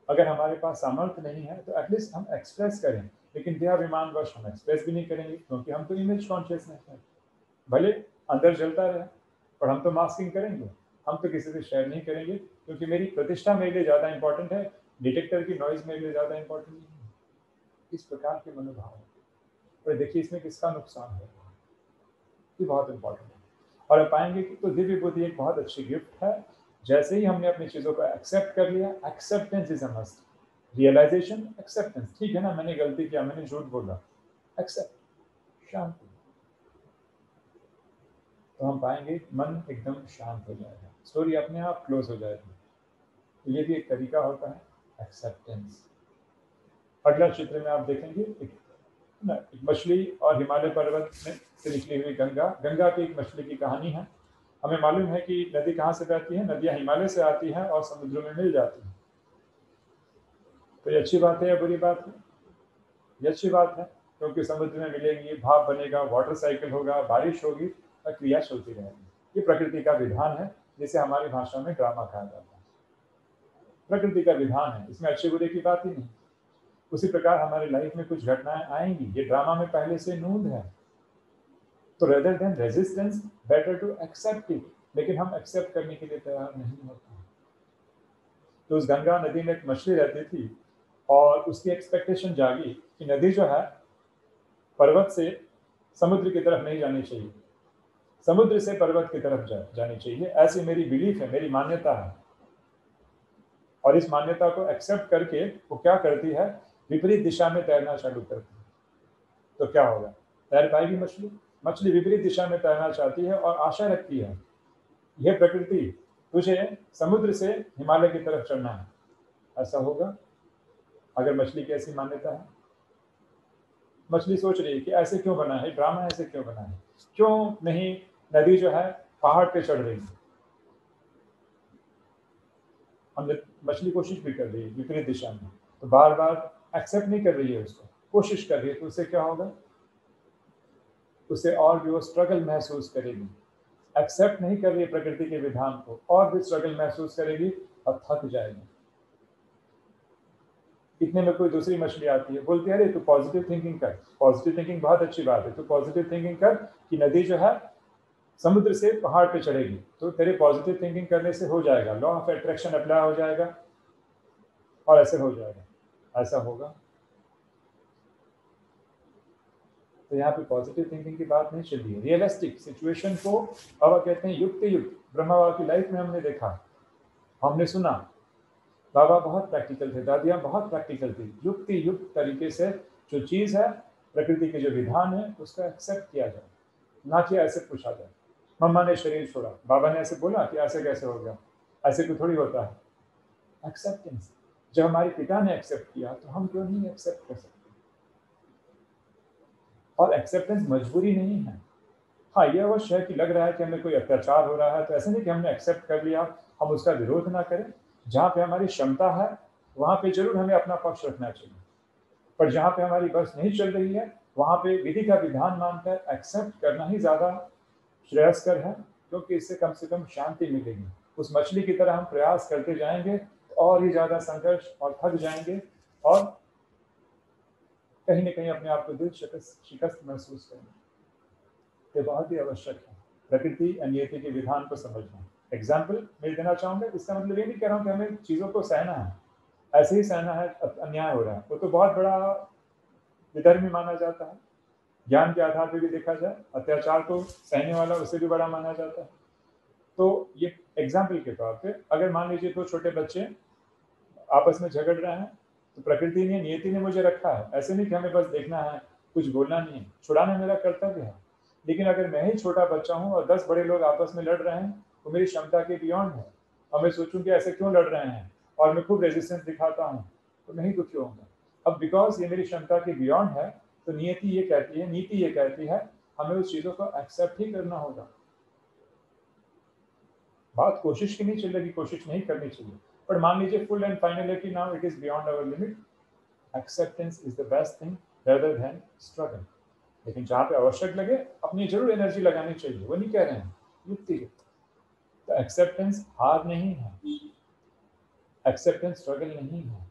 अगर हमारे पास सामर्थ्य नहीं है तो एटलीस्ट हम एक्सप्रेस करें, लेकिन देहाभिमानवश हम एक्सप्रेस भी नहीं करेंगे, क्योंकि हम तो इमेज कॉन्शियसनेस है। भले अंदर जलता रहे, पर हम तो मास्किंग करेंगे, हम तो किसी से शेयर नहीं करेंगे, क्योंकि मेरी प्रतिष्ठा मेरे लिए ज़्यादा इंपॉर्टेंट है, डिटेक्टर की नॉइज मेरे लिए ज़्यादा इंपॉर्टेंट नहीं है। इस प्रकार के मनोभाव है। पर देखिए इसमें किसका नुकसान है, ये बहुत इंपॉर्टेंट है। और आप पाएंगे कि तो दिव्य बुद्धि एक बहुत अच्छी गिफ्ट है। जैसे ही हमने अपनी चीज़ों को एक्सेप्ट कर लिया, acceptance is a must. Realisation, acceptance, ठीक है ना, मैंने गलती किया, मैंने झूठ बोला, एक्सेप्ट, शांति। तो हम पाएंगे मन एकदम शांत हो जाएगा, स्टोरी अपने आप क्लोज हो जाएगी। तो ये भी एक तरीका होता है एक्सेप्टेंस। अगला चित्र में आप देखेंगे एक मछली और हिमालय पर्वत में से निकली हुई गंगा। गंगा की एक मछली की कहानी है। हमें मालूम है कि नदी कहाँ से बहती है? नदियाँ हिमालय से आती हैं और समुद्र में मिल जाती हैं। तो ये अच्छी बात है या बुरी बात है? ये अच्छी बात है, क्योंकि समुद्र में मिलेंगी, भाप बनेगा, वाटर साइकिल होगा, बारिश होगी और क्रिया चलती रहेगी। ये प्रकृति का विधान है, जिसे हमारी भाषा में ड्रामा कहा जाता है। प्रकृति का विधान है, इसमें अच्छे बुरे की बात ही नहीं। उसी प्रकार हमारे लाइफ में कुछ घटनाएं आएंगी, ये ड्रामा में पहले से नूंद है। तो rather than resistance better to accept it, लेकिन हम एक्सेप्ट करने के लिए तैयार नहीं होते। तो उस गंगा नदी में एक मछली रहती थी और उसकी एक्सपेक्टेशन जागी कि नदी जो है पर्वत से समुद्र की तरफ नहीं जानी चाहिए, समुद्र से पर्वत की तरफ जानी चाहिए, ऐसी मेरी बिलीफ है, मेरी मान्यता है। और इस मान्यता को एक्सेप्ट करके वो क्या करती है, विपरीत दिशा में तैरना चालू करती है। तो क्या होगा, तैर पाएगी मछली? मछली विपरीत दिशा में तैरना चाहती है और आशा रखती है, यह प्रकृति तुझे समुद्र से हिमालय की तरफ चढ़ना है। ऐसा होगा अगर मछली की ऐसी मान्यता है? मछली सोच रही है कि ऐसे क्यों बना है, ड्रामा ऐसे क्यों बना है, क्यों नहीं नदी जो है पहाड़ पे चढ़ रही है। हमने मछली कोशिश भी कर रही है विपरीत दिशा में, तो बार बार एक्सेप्ट नहीं कर रही है, उसको कोशिश कर रही है, तो उससे क्या होगा, उसे और भी वो स्ट्रगल महसूस करेगी। एक्सेप्ट नहीं कर रही है प्रकृति के विधान को, और भी स्ट्रगल महसूस करेगी और थक जाएगी। इतने में कोई दूसरी मछली आती है, बोलती है अरे तू पॉजिटिव थिंकिंग कर, पॉजिटिव थिंकिंग बहुत अच्छी बात है, तू पॉजिटिव थिंकिंग कर कि नदी जो है समुद्र से पहाड़ पे चढ़ेगी, तो तेरे पॉजिटिव थिंकिंग करने से हो जाएगा, लॉ ऑफ अट्रैक्शन अप्लाई हो जाएगा और ऐसे हो जाएगा। ऐसा होगा? तो यहाँ पे पॉजिटिव थिंकिंग की बात नहीं चल रही है, रियलिस्टिक सिचुएशन को बाबा कहते हैं युक्ति युक्त। ब्रह्मा बाबा की लाइफ में हमने देखा, हमने सुना, बाबा बहुत प्रैक्टिकल थे, दादियाँ बहुत प्रैक्टिकल थी। युक्ति युक्त तरीके से जो चीज़ है, प्रकृति के जो विधान है, उसका एक्सेप्ट किया जाए, ना कि ऐसे पूछा जाए। मम्मा ने शरीर छोड़ा, बाबा ने ऐसे बोला कि ऐसे कैसे हो गया, ऐसे तो थोड़ी होता है। एक्सेप्टेंस, जब हमारे पिता ने एक्सेप्ट किया तो हम क्यों नहीं एक्सेप्ट कर सकते? और एक्सेप्टेंस मजबूरी नहीं है। हाँ, ये अवश्य है कि लग रहा है कि हमें कोई अत्याचार हो रहा है, तो ऐसे नहीं कि हमने एक्सेप्ट कर लिया, हम उसका विरोध ना करें। जहाँ पे हमारी क्षमता है वहाँ पे जरूर हमें अपना पक्ष रखना चाहिए, पर जहाँ पे हमारी बस नहीं चल रही है वहाँ पे विधि का विधान मानकर एक्सेप्ट करना ही ज़्यादा श्रेयस्कर है, क्योंकि इससे कम से कम शांति मिलेगी। उस मछली की तरह हम प्रयास करते जाएंगे और ही ज़्यादा संघर्ष और थक जाएंगे और कहीं ना कहीं अपने आप को दिल शिकस्त महसूस करेंगे। ये बहुत ही आवश्यक है प्रकृति नियति के विधान को समझना। एग्जाम्पल मैं देना चाहूँगा, इसका मतलब ये नहीं कह रहा हूँ कि हमें चीज़ों को सहना है, ऐसे ही सहना है, अन्याय हो रहा है वो तो बहुत बड़ा विधर्मी माना जाता है। ज्ञान के आधार पर भी देखा जाए, अत्याचार को सहने वाला उससे भी बड़ा माना जाता है। तो ये एग्जाम्पल के तौर पे अगर मान लीजिए दो छोटे बच्चे आपस में झगड़ रहे हैं, तो प्रकृति ने नियति ने मुझे रखा है, ऐसे नहीं कि हमें बस देखना है, कुछ बोलना नहीं है, छुड़ाना मेरा कर्तव्य है। लेकिन अगर मैं ही छोटा बच्चा हूँ और 10 बड़े लोग आपस में लड़ रहे हैं, तो मेरी क्षमता के बियॉन्ड है, और मैं सोचूं कि ऐसे क्यों लड़ रहे हैं और मैं खूब रेजिस्टेंस दिखाता हूँ, तो मैं ही दुखी होऊंगा। अब बिकॉज ये मेरी क्षमता के बियॉन्ड है, तो नियति ये कहती है, नीति ये कहती है, हमें उस चीज़ों को एक्सेप्ट ही करना होगा। बात कोशिश की नहीं चल रही, कोशिश नहीं करनी चाहिए, पर मान लीजिए फुल एंड फाइनल है कि now it is beyond our limit, acceptance is the best thing rather than struggle. लेकिन जहाँ पे आवश्यक लगे अपनी जरूर एनर्जी लगानी चाहिए, वो नहीं कह रहे हैं, युक्ति। तो एक्सेप्टेंस हार नहीं है, एक्सेप्टेंस स्ट्रगल नहीं है।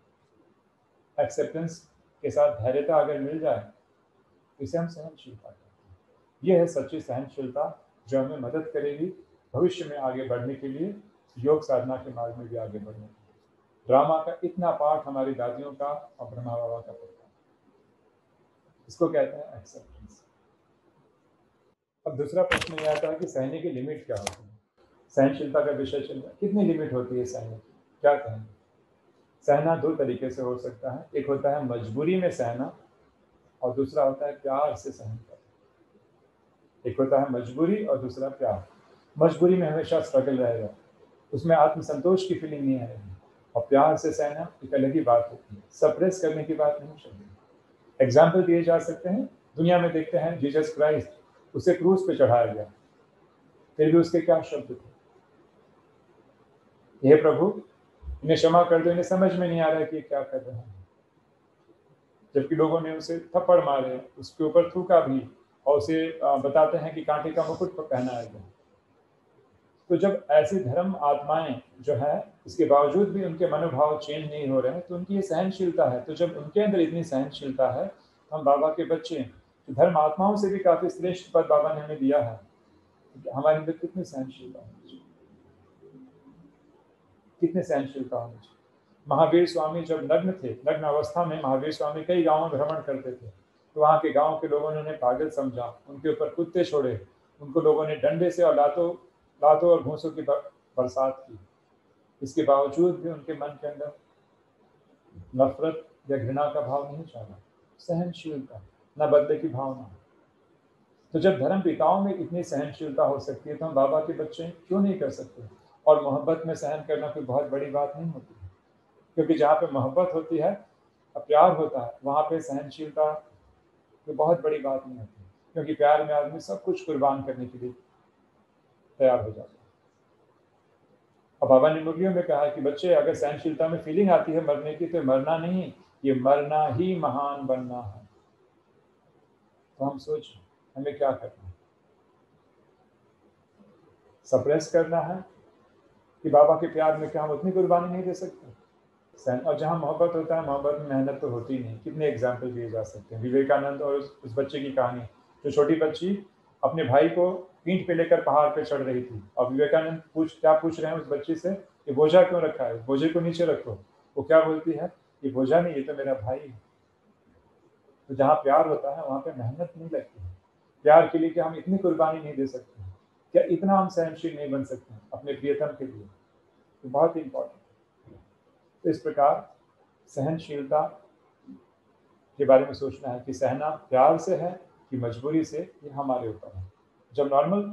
एक्सेप्टेंस के साथ धैर्यता अगर मिल जाए तो इसे हम सहनशीलता कहते हैं। यह है सच्ची सहनशीलता जो हमें मदद करेगी भविष्य में आगे बढ़ने के लिए, योग साधना के मार्ग में भी आगे बढ़ने के लिए। ड्रामा का इतना पाठ हमारी दादियों का और ब्रह्मा बाबा का पड़ता है, इसको कहते हैं एक्सेप्टेंस। अब दूसरा प्रश्न यह आता है कि सहने की लिमिट क्या होती है। सहनशीलता का विषय चल रहा है, कितनी लिमिट होती है सहने की, क्या कहें? सहना दो तरीके से हो सकता है, एक होता है मजबूरी में सहना और दूसरा होता है प्यार से सहन करना। एक होता है मजबूरी और दूसरा प्यार। मजबूरी में हमेशा स्ट्रगल रहेगा, उसमें आत्मसंतोष की फीलिंग नहीं आएगी, और प्यार से सहना एक अलग ही बात होती है, सप्रेस करने की बात नहीं चलती। एग्जाम्पल दिए जा सकते हैं, दुनिया में देखते हैं जीसस क्राइस्ट, उसे क्रूज पे चढ़ाया गया, फिर भी उसके क्या शब्द थे, हे प्रभु इन्हें क्षमा कर दो, इन्हें समझ में नहीं आ रहा है कि ये क्या कर रहे हैं। जबकि लोगों ने उसे थप्पड़ मारे, उसके ऊपर थूका भी, और उसे बताते हैं कि कांटे का मुकुट पहनाया गया। तो जब ऐसी धर्म आत्माएं जो है, इसके बावजूद भी उनके मनोभाव चेंज नहीं हो रहे हैं, तो उनकी ये सहनशीलता है। तो जब उनके अंदर इतनी सहनशीलता है, हम बाबा के बच्चे तो धर्म आत्माओं से भी काफी श्रेष्ठ पद बाबा ने हमें दिया है। हमारे अंदर कितनी सहनशीलता होनी चाहिए, कितनी सहनशीलता होनी चाहिए। महावीर स्वामी जब नग्न थे, नग्न अवस्था में महावीर स्वामी कई गांवों में भ्रमण करते थे, तो वहाँ के गांव के लोगों ने उन्हें पागल समझा, उनके ऊपर कुत्ते छोड़े, उनको लोगों ने डंडे से और लातों और घूंसों की बरसात की। इसके बावजूद भी उनके मन के अंदर नफरत या घृणा का भाव नहीं जागा, सहनशीलता, न बदले की भावना। तो जब धर्म पिताओं में इतनी सहनशीलता हो सकती है, तो हम बाबा के बच्चे क्यों नहीं कर सकते। और मोहब्बत में सहन करना कोई बहुत बड़ी बात नहीं होती है, क्योंकि जहाँ पे मोहब्बत होती है, प्यार होता है, वहाँ पे सहनशीलता कोई बहुत बड़ी बात नहीं होती, क्योंकि प्यार में आदमी सब कुछ कुर्बान करने के लिए तैयार हो जाता है। और बाबा ने मुरलियों में कहा कि बच्चे, अगर सहनशीलता में फीलिंग आती है मरने की, तो मरना नहीं, ये मरना ही महान बनना है। तो हम सोच हमें क्या करना है, सप्रेस करना है कि बाबा के प्यार में क्या हम उतनी कुर्बानी नहीं दे सकते। और जहाँ मोहब्बत होता है, मोहब्बत में मेहनत तो होती नहीं। कितने एग्जाम्पल दिए जा सकते हैं। विवेकानंद और उस बच्चे की कहानी, जो छोटी बच्ची अपने भाई को पीठ पे लेकर पहाड़ पे चढ़ रही थी, और विवेकानंद क्या पूछ रहे हैं उस बच्ची से, ये बोझा क्यों रखा है, बोझे को नीचे रखो। वो क्या बोलती है, ये बोझा नहीं, ये तो मेरा भाई है। तो जहाँ प्यार होता है वहाँ पे मेहनत नहीं लगती है। प्यार के लिए क्या हम इतनी कुर्बानी नहीं दे सकते, क्या इतना हम सहनशील नहीं बन सकते अपने प्रियतम के लिए। तो बहुत ही इंपॉर्टेंट। तो इस प्रकार सहनशीलता के बारे में सोचना है कि सहना प्यार से है कि मजबूरी से, ये हमारे ऊपर है। जब नॉर्मल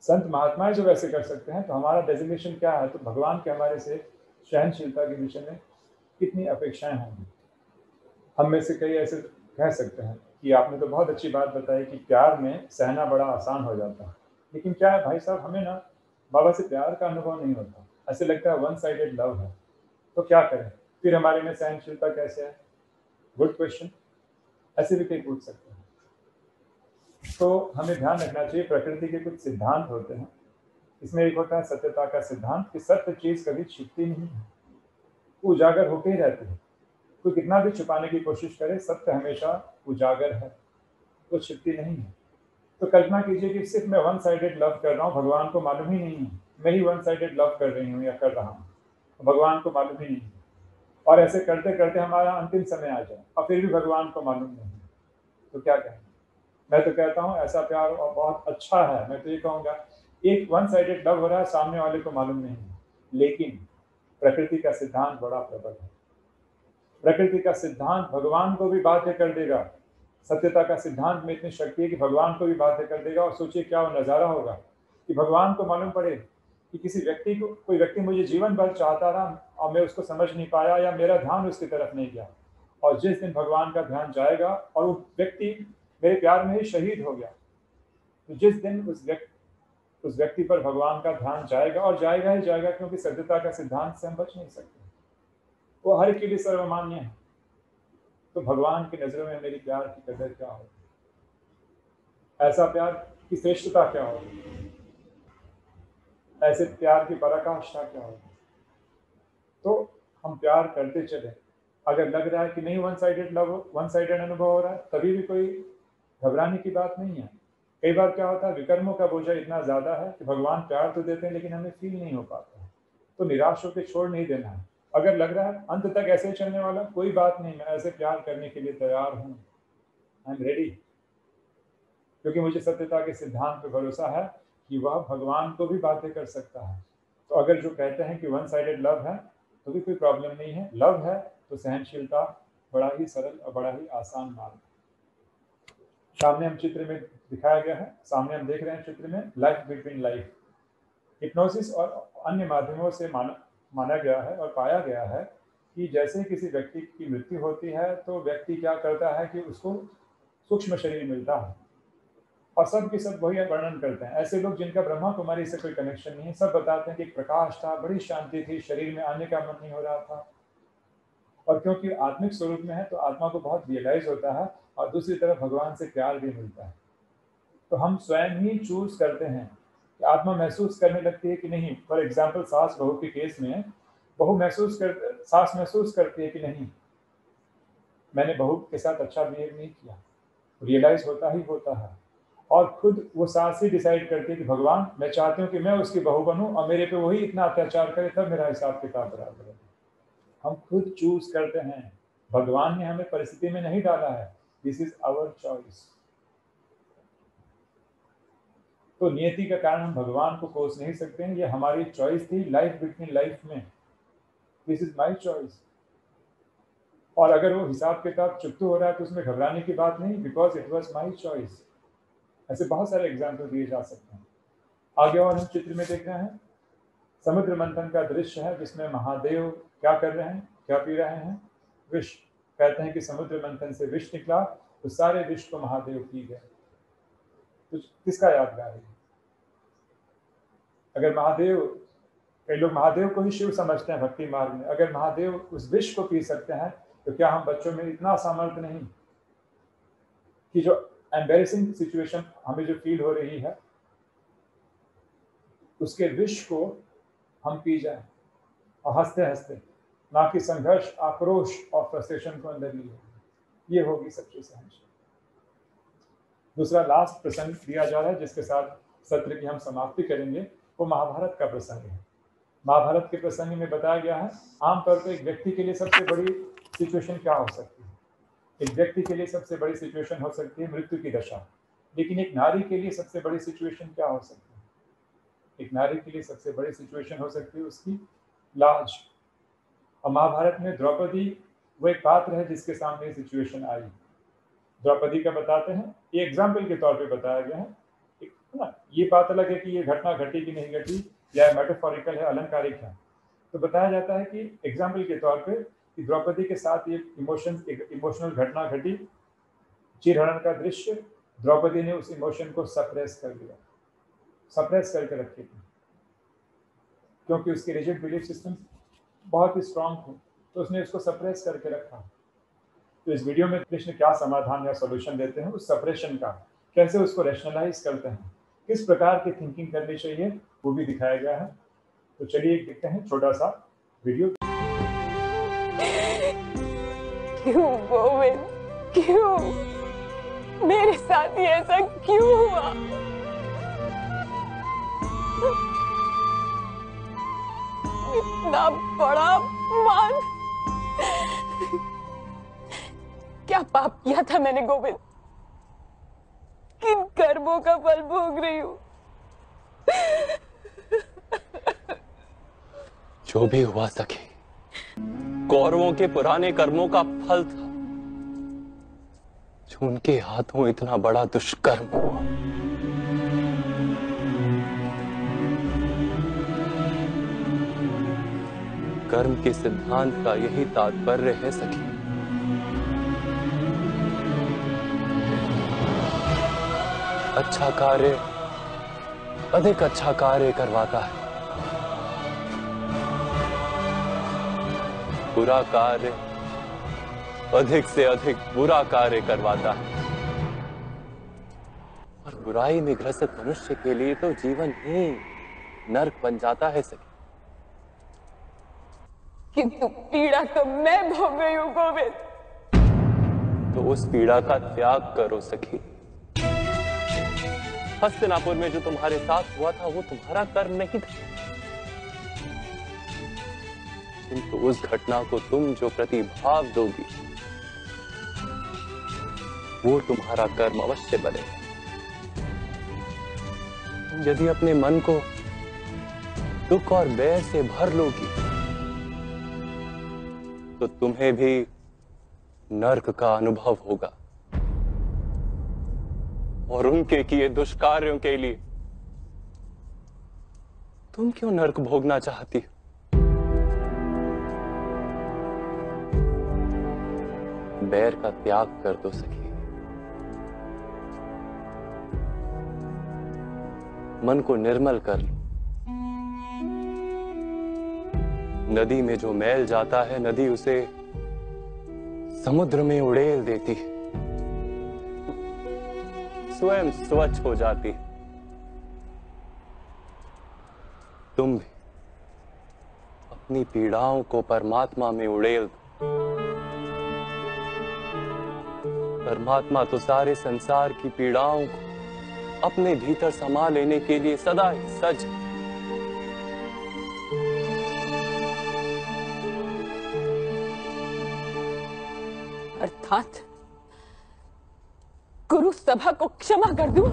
संत महात्माएं जब ऐसे कर सकते हैं, तो हमारा डेजिग्नेशन क्या है, तो भगवान के हमारे से सहनशीलता के विषय में कितनी अपेक्षाएं होंगी। हम में से कई ऐसे कह सकते हैं कि आपने तो बहुत अच्छी बात बताई कि प्यार में सहना बड़ा आसान हो जाता है, लेकिन क्या है भाई साहब, हमें ना बाबा से प्यार का अनुभव नहीं होता, ऐसे लगता है वन साइडेड लव है। तो क्या करें, फिर हमारे में सहनशीलता कैसे है। गुड क्वेश्चन, ऐसे भी कई पूछ सकते हैं। तो हमें ध्यान रखना चाहिए, प्रकृति के कुछ सिद्धांत होते हैं। इसमें एक होता है सत्यता का सिद्धांत, कि सत्य चीज कभी छिपती नहीं है, वो उजागर होकर ही रहती है। कोई कितना भी छुपाने की कोशिश करे, सत्य हमेशा उजागर है, वो छिपती नहीं है। तो कल्पना कीजिए कि सिर्फ मैं वन साइडेड लव कर रहा हूँ, भगवान को मालूम ही नहीं है मैं ही वन साइडेड लव कर रही हूँ या कर रहा हूँ, भगवान को मालूम ही नहीं है। और ऐसे करते करते हमारा अंतिम समय आ जाए और फिर भी भगवान को मालूम नहीं है, तो क्या कहें। मैं तो कहता हूँ ऐसा प्यार और बहुत अच्छा है। मैं तो ये कहूँगा, एक वन साइडेड लव हो रहा है, सामने वाले को मालूम नहीं है, लेकिन प्रकृति का सिद्धांत बड़ा प्रबल है। प्रकृति का सिद्धांत भगवान को भी बाध्य कर देगा। सत्यता का सिद्धांत में इतनी शक्ति है कि भगवान को भी बाध्य कर देगा। और सोचिए क्या वो नज़ारा होगा कि भगवान को मालूम पड़े कि कोई व्यक्ति मुझे जीवन भर चाहता रहा और मैं उसको समझ नहीं पाया, या मेरा ध्यान उसकी तरफ नहीं गया, और जिस दिन भगवान का ध्यान जाएगा और वो व्यक्ति मेरे प्यार में ही शहीद हो गया, तो जिस दिन उस व्यक्ति पर भगवान का ध्यान जाएगा, और जाएगा ही जाएगा, क्योंकि सत्यता का सिद्धांत से हम बच नहीं सकते, वो हर के लिए सर्वमान्य है। तो भगवान की नजरों में मेरी प्यार की कदर क्या होगी, ऐसा प्यार की श्रेष्ठता क्या होगी, ऐसे प्यार की पराकाष्ठा क्या होगी। तो हम प्यार करते चले। अगर लग रहा है कि नहीं वन साइडेड अनुभव हो रहा है, तभी भी कोई घबराने की बात नहीं है। कई बार क्या होता है, विकर्मों का बोझा इतना ज्यादा है कि भगवान प्यार तो देते हैं लेकिन हमें फील नहीं हो पाता है। तो निराश होकर छोड़ नहीं देना है। अगर लग रहा है अंत तक ऐसे चलने वाला, कोई बात नहीं, मैं ऐसे प्यार करने के लिए तैयार हूँ, आई एम रेडी, क्योंकि मुझे सत्यता के सिद्धांत पर भरोसा है कि वह भगवान को भी बातें कर सकता है। तो अगर जो कहते हैं कि वन साइडेड लव है, तो भी कोई प्रॉब्लम नहीं है। लव है तो सहनशीलता बड़ा ही सरल और बड़ा ही आसान मार्ग। सामने हम चित्र में दिखाया गया है, सामने हम देख रहे हैं चित्र में लाइफ बिटवीन लाइफ। हिप्नोसिस और अन्य माध्यमों से माना गया है और पाया गया है कि जैसे किसी व्यक्ति की मृत्यु होती है, तो व्यक्ति क्या करता है कि उसको सूक्ष्म शरीर मिलता है, और सब के सब वही वर्णन करते हैं। ऐसे लोग जिनका ब्रह्मा कुमारी से कोई कनेक्शन नहीं है, सब बताते हैं कि एक प्रकाश था, बड़ी शांति थी, शरीर में आने का मन नहीं हो रहा था। और क्योंकि आत्मिक स्वरूप में है, तो आत्मा को बहुत रियलाइज होता है, और दूसरी तरफ भगवान से प्यार भी मिलता है। तो हम स्वयं ही चूज करते हैं कि आत्मा महसूस करने लगती है कि नहीं। फॉर एग्जाम्पल, सास बहू के केस में सास महसूस करती है कि नहीं, मैंने बहू के साथ अच्छा बिहेव नहीं किया, रियलाइज होता ही होता है, और खुद वो सास ही डिसाइड करती है कि भगवान मैं चाहती हूँ कि मैं उसकी बहू बनूं और मेरे पे वही इतना अत्याचार करे, तब मेरा हिसाब किताब बराबर है। हम खुद चूज करते हैं, भगवान ने हमें परिस्थिति में नहीं डाला है। This is our choice. तो नियति का कारण हम भगवान को कोस नहीं सकते हैं, ये हमारी चॉइस थी लाइफ बिटवीन लाइफ में। This is my choice. और अगर वो हिसाब किताब चुकतू हो रहा है तो उसमें घबराने की बात नहीं, because it was my choice. ऐसे बहुत सारे एग्जाम्पल दिए जा सकते हैं। आगे और हम चित्र में देख रहे हैं समुद्र मंथन का दृश्य है, जिसमें महादेव क्या कर रहे हैं, क्या पी रहे हैं, विष। कहते हैं कि समुद्र मंथन से विष निकला तो सारे विष को महादेव पी गए। तो किसका यादगार है? अगर महादेव, कई लोग महादेव को ही शिव समझते हैं भक्ति मार्ग में, अगर महादेव उस विष को पी सकते हैं तो क्या हम बच्चों में इतना सामर्थ्य नहीं कि जो एम्बेरेसिंग सिचुएशन हमें जो फील हो रही है उसके विष को हम पी जाएं और हंसते हंसते, ना कि संघर्ष, आक्रोश और फ्रस्ट्रेशन को अंदर लिए। ये होगी सच्ची सहनशीलता। दूसरा लास्ट प्रसंग दिया जा रहा है जिसके साथ सत्र की हम समाप्ति करेंगे, वो महाभारत का प्रसंग है। महाभारत के प्रसंग में बताया गया है आमतौर पर एक व्यक्ति के लिए सबसे बड़ी सिचुएशन क्या हो सकती है। एक व्यक्ति के लिए सबसे बड़ी सिचुएशन हो सकती है मृत्यु की दशा, लेकिन एक नारी के लिए सबसे बड़ी सिचुएशन क्या हो सकती है? एक नारी के लिए सबसे बड़ी सिचुएशन हो सकती है उसकी लाज। और महाभारत में द्रौपदी वो एक पात्र है जिसके सामने ये सिचुएशन आई। द्रौपदी का बताते हैं, ये एग्जाम्पल के तौर पे बताया गया है ना, ये बात अलग है कि ये घटना घटी कि नहीं घटी या मेटाफोरिकल है, अलंकारिक है। तो बताया जाता है कि एग्जाम्पल के तौर पे कि द्रौपदी के साथ ये इमोशनल घटना घटी, चिरहरण का दृश्य। द्रौपदी ने उस इमोशन को सप्रेस कर दिया, सप्रेस करके रखी थी, क्योंकि उसकी रिजिड बिलीफ सिस्टम बहुत ही स्ट्रांग थे, तो उसने उसको सप्रेस करके रखा। तो इस वीडियो में कृष्ण क्या समाधान या सॉल्यूशन देते हैं उस सप्रेशन का, कैसे उसको रैशनलाइज करते हैं, किस प्रकार की थिंकिंग करनी चाहिए, वो भी दिखाया गया है। तो चलिए देखते हैं छोटा सा वीडियो। क्यों गोविंद, क्यों मेरे साथ ही ऐसा क्यों हुआ? इतना बड़ा मान, क्या पाप किया था मैंने गोविंद? किन कर्मों का फल भोग रही हूँ? जो भी हुआ सखी, कौरवों के पुराने कर्मों का फल था जो उनके हाथों इतना बड़ा दुष्कर्म हुआ। कर्म के सिद्धांत का यही तात्पर्य है सखी। अच्छा कार्य अधिक अच्छा कार्य करवाता है, बुरा कार्य अधिक से अधिक बुरा कार्य करवाता है। और बुराई में ग्रसित मनुष्य के लिए तो जीवन ही नर्क बन जाता है सखी। किंतु पीड़ा तो मैं भोग गई हूँ गोविंद। तो उस पीड़ा का त्याग करो सखी। हस्तिनापुर में जो तुम्हारे साथ हुआ था वो तुम्हारा कर्म नहीं था, किंतु उस घटना को तुम जो प्रतिभाव दोगी वो तुम्हारा कर्म अवश्य बनेगा। यदि अपने मन को दुख और बैर से भर लोगी तो तुम्हें भी नर्क का अनुभव होगा, और उनके किए दुष्कार्यों के लिए तुम क्यों नर्क भोगना चाहती हो? बैर का त्याग कर दो सखी। मन को निर्मल कर लो। नदी में जो मैल जाता है, नदी उसे समुद्र में उड़ेल देती है, स्वयं स्वच्छ हो जाती। तुम भी अपनी पीड़ाओं को परमात्मा में उड़ेल दो, परमात्मा तो सारे संसार की पीड़ाओं को अपने भीतर समा लेने के लिए सदा ही सज है। अर्थात गुरु सभा को क्षमा कर दूं?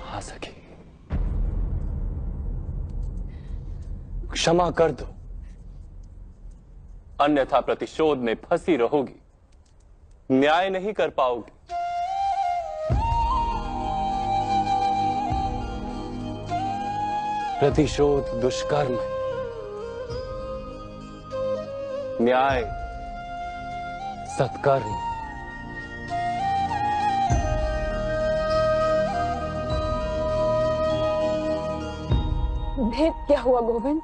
हाँ सखी, क्षमा कर दो, अन्यथा प्रतिशोध में फंसी रहोगी, न्याय नहीं कर पाओगी। प्रतिशोध दुष्कर्म है, न्याय सत्कर्म। भेद क्या हुआ गोविंद?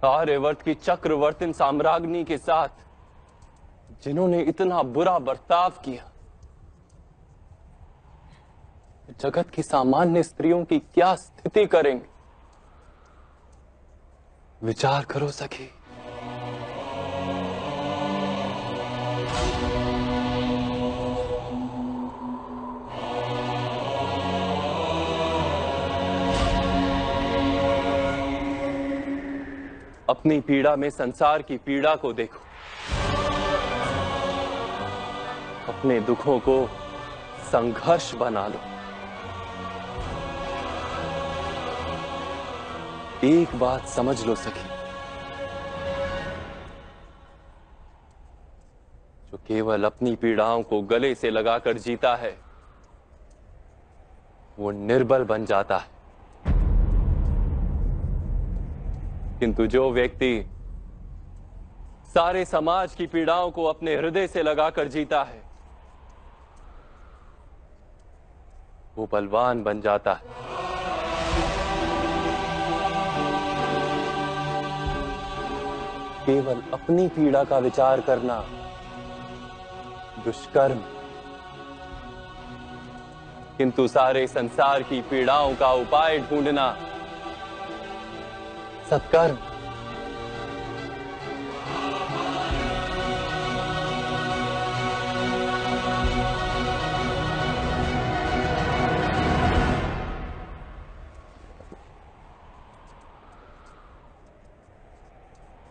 आर्यवर्त की चक्रवर्तीन साम्राज्ञी के साथ जिन्होंने इतना बुरा बर्ताव किया, जगत की सामान्य स्त्रियों की क्या स्थिति करेंगे? विचार करो सखी। अपनी पीड़ा में संसार की पीड़ा को देखो, अपने दुखों को संघर्ष बना लो। एक बात समझ लो सखी, जो केवल अपनी पीड़ाओं को गले से लगाकर जीता है, वो निर्बल बन जाता है। किंतु जो व्यक्ति सारे समाज की पीड़ाओं को अपने हृदय से लगाकर जीता है, वो बलवान बन जाता है। केवल अपनी पीड़ा का विचार करना दुष्कर्म, किंतु सारे संसार की पीड़ाओं का उपाय ढूंढना सत्कर्म।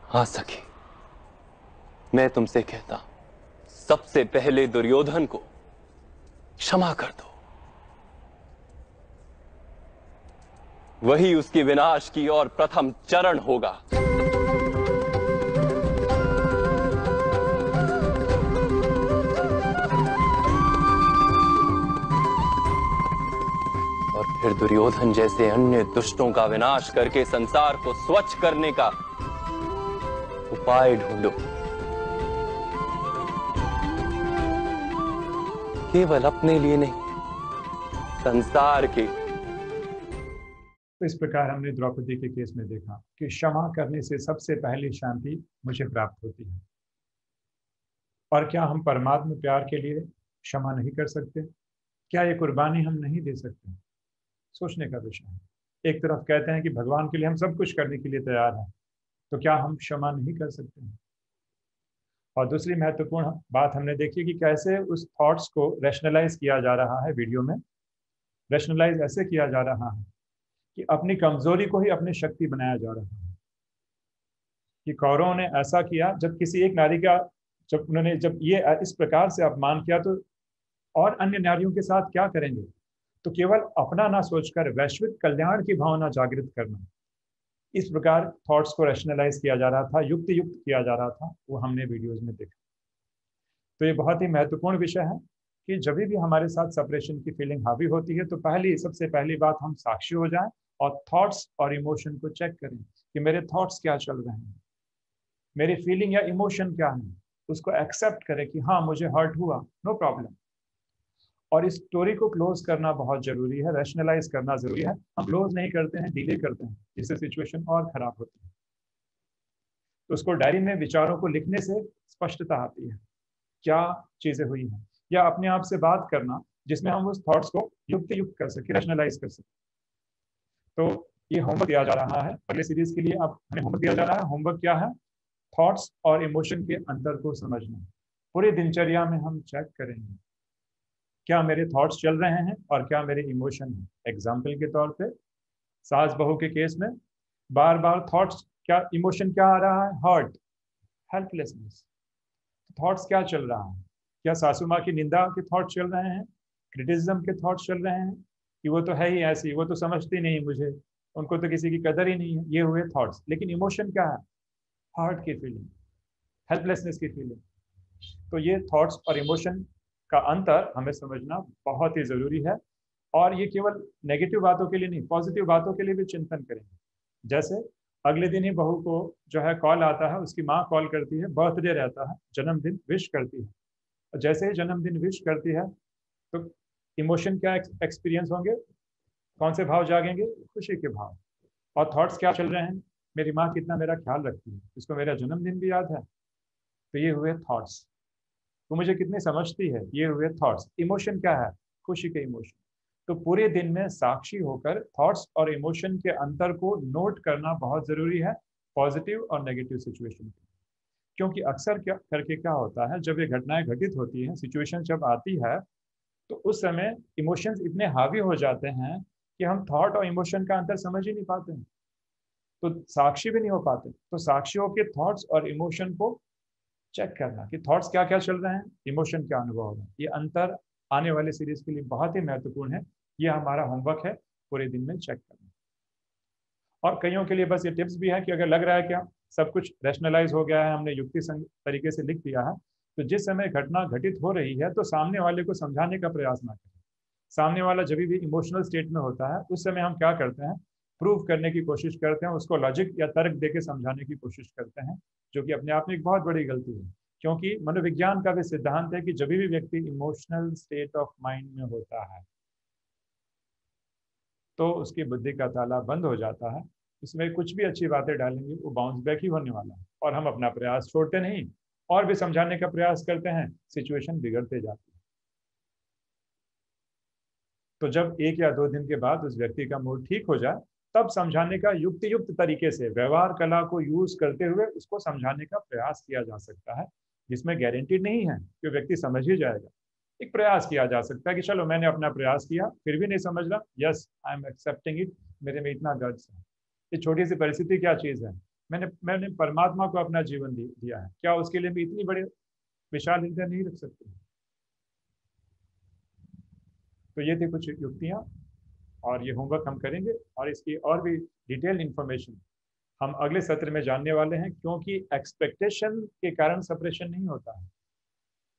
हाँ सखी, मैं तुमसे कहता हूं, सबसे पहले दुर्योधन को क्षमा कर दो, वही उसके विनाश की ओर प्रथम चरण होगा। और फिर दुर्योधन जैसे अन्य दुष्टों का विनाश करके संसार को स्वच्छ करने का उपाय ढूंढो। केवल अपने लिए नहीं, संसार के। तो इस प्रकार हमने द्रौपदी के केस में देखा कि क्षमा करने से सबसे पहली शांति मुझे प्राप्त होती है। और क्या हम परमात्मा प्यार के लिए क्षमा नहीं कर सकते? क्या ये कुर्बानी हम नहीं दे सकते? सोचने का विषय है। एक तरफ कहते हैं कि भगवान के लिए हम सब कुछ करने के लिए तैयार हैं, तो क्या हम क्षमा नहीं कर सकते हैं? और दूसरी महत्वपूर्ण बात हमने देखी कि कैसे उस थॉट्स को रैशनलाइज किया जा रहा है। वीडियो में रैशनलाइज ऐसे किया जा रहा है कि अपनी कमजोरी को ही अपनी शक्ति बनाया जा रहा है। कि कौरवों ने ऐसा किया, जब किसी एक नारी का जब ये इस प्रकार से अपमान किया, तो और अन्य नारियों के साथ क्या करेंगे? तो केवल अपना ना सोचकर वैश्विक कल्याण की भावना जागृत करना, इस प्रकार थॉट्स को रैशनलाइज किया जा रहा था, युक्ति युक्त किया जा रहा था। वो हमने वीडियोज में देखा। तो ये बहुत ही महत्वपूर्ण विषय है कि जब भी हमारे साथ सेपरेशन की फीलिंग हावी होती है, तो सबसे पहली बात हम साक्षी हो जाएं और थॉट्स और इमोशन को चेक करें कि मेरे थॉट्स क्या चल रहे हैं, मेरी फीलिंग या इमोशन क्या है। उसको एक्सेप्ट करें कि हाँ, मुझे हर्ट हुआ, नो प्रॉब्लम। और इस स्टोरी को क्लोज करना बहुत जरूरी है, रैशनलाइज करना जरूरी है। हम क्लोज नहीं करते हैं, डिले करते हैं, इससे सिचुएशन और खराब होती है। तो उसको डायरी में विचारों को लिखने से स्पष्टता आती है क्या चीजें हुई हैं, या अपने आप से बात करना जिसमें हम उस थॉट्स को युक्त कर सके, रैशनलाइज कर सके। तो ये होमवर्क दिया जा रहा है अगले सीरीज के लिए। अब हमें होमवर्क दिया जा रहा है। होमवर्क क्या है? थॉट्स और इमोशन के अंतर को समझना। पूरे दिनचर्या में हम चेक करेंगे क्या मेरे थॉट्स चल रहे हैं और क्या मेरे इमोशन हैं। एग्जाम्पल के तौर पे सास बहू के केस में बार बार थॉट्स, क्या इमोशन क्या आ रहा है? Hurt, helplessness. थॉट्स क्या चल रहा है? क्या सासू माँ की निंदा के थॉट्स चल रहे हैं? क्रिटिसिज्म के थॉट्स चल रहे हैं कि वो तो है ही ऐसी, वो तो समझती नहीं मुझे, उनको तो किसी की कदर ही नहीं है। ये हुए थॉट्स। लेकिन इमोशन क्या है? हर्ट की फीलिंग, हेल्पलेसनेस की फीलिंग। तो ये थॉट्स और इमोशन का अंतर हमें समझना बहुत ही ज़रूरी है। और ये केवल नेगेटिव बातों के लिए नहीं, पॉजिटिव बातों के लिए भी चिंतन करेंगे। जैसे अगले दिन ही बहू को जो है कॉल आता है, उसकी माँ कॉल करती है, बर्थडे रहता है, जन्मदिन विश करती है। और जैसे ही जन्मदिन विश करती है तो इमोशन क्या एक्सपीरियंस होंगे? कौन से भाव जागेंगे? खुशी के भाव। और थॉट्स क्या चल रहे हैं? मेरी माँ कितना मेरा ख्याल रखती है, इसको मेरा जन्मदिन भी याद है। तो ये हुए थॉट्स। तो मुझे कितनी समझती है, ये हुए थॉट्स। इमोशन क्या है? खुशी के इमोशन। तो पूरे दिन में साक्षी होकर थॉट्स और इमोशन के अंतर को नोट करना बहुत ज़रूरी है, पॉजिटिव और नेगेटिव सिचुएशन में। क्योंकि अक्सर क्या करके क्या होता है, जब ये घटनाएं घटित होती हैं, सिचुएशन जब आती है, तो उस समय इमोशंस इतने हावी हो जाते हैं कि हम थॉट और इमोशन का अंतर समझ ही नहीं पाते हैं, तो साक्षी भी नहीं हो पाते। तो साक्षियों के थॉट्स और इमोशन को चेक करना कि थॉट्स क्या क्या चल रहे हैं, इमोशन क्या अनुभव हो रहा है, ये अंतर आने वाले सीरीज के लिए बहुत ही महत्वपूर्ण है। ये हमारा होमवर्क है, पूरे दिन में चेक करना। और कईयों के लिए बस ये टिप्स भी है कि अगर लग रहा है कि सब कुछ रैशनलाइज हो गया है, हमने युक्ति तरीके से लिख दिया है, तो जिस समय घटना घटित हो रही है तो सामने वाले को समझाने का प्रयास ना करें। सामने वाला जब भी इमोशनल स्टेट में होता है, उस समय हम क्या करते हैं? प्रूव करने की कोशिश करते हैं, उसको लॉजिक या तर्क देके समझाने की कोशिश करते हैं, जो कि अपने आप में एक बहुत बड़ी गलती है। क्योंकि मनोविज्ञान का भी सिद्धांत है कि जब भी व्यक्ति इमोशनल स्टेट ऑफ माइंड में होता है तो उसकी बुद्धि का ताला बंद हो जाता है। उसमें कुछ भी अच्छी बातें डालेंगे वो बाउंस बैक ही होने वाला है। और हम अपना प्रयास छोड़ते नहीं, और भी समझाने का प्रयास करते हैं, सिचुएशन बिगड़ते जाती है। तो जब 1 या 2 दिन के बाद उस व्यक्ति का मूड ठीक हो जाए, तब समझाने का युक्त तरीके से व्यवहार कला को यूज करते हुए उसको समझाने का प्रयास किया जा सकता है, जिसमें गारंटी नहीं है कि व्यक्ति समझ ही जाएगा। एक प्रयास किया जा सकता है कि चलो मैंने अपना प्रयास किया, फिर भी नहीं समझ रहा, yes I am accepting it, मेरे में इतना गट्स है। ये छोटी सी परिस्थिति क्या चीज़ है? मैंने परमात्मा को अपना जीवन दिया है, क्या उसके लिए भी इतनी बड़ी विशाल हृदय नहीं रख सकते? तो ये थी कुछ युक्तियाँ, और ये होमवर्क हम करेंगे, और इसकी और भी डिटेल इन्फॉर्मेशन हम अगले सत्र में जानने वाले हैं। क्योंकि एक्सपेक्टेशन के कारण सप्रेशन नहीं होता है।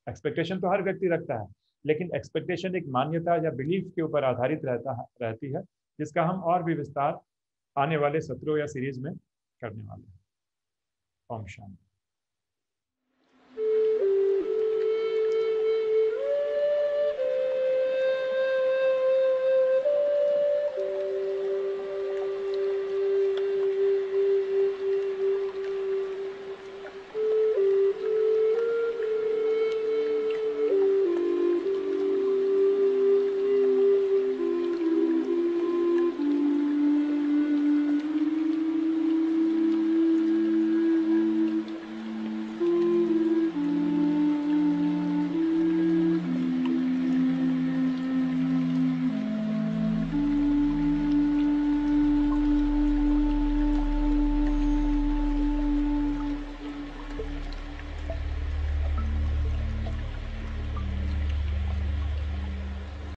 एक्सपेक्टेशन तो हर व्यक्ति रखता है, लेकिन एक्सपेक्टेशन एक मान्यता या बिलीफ के ऊपर आधारित रहती है, जिसका हम और भी विस्तार आने वाले सत्रों या सीरीज में करने वाले हैं। ओम शांति।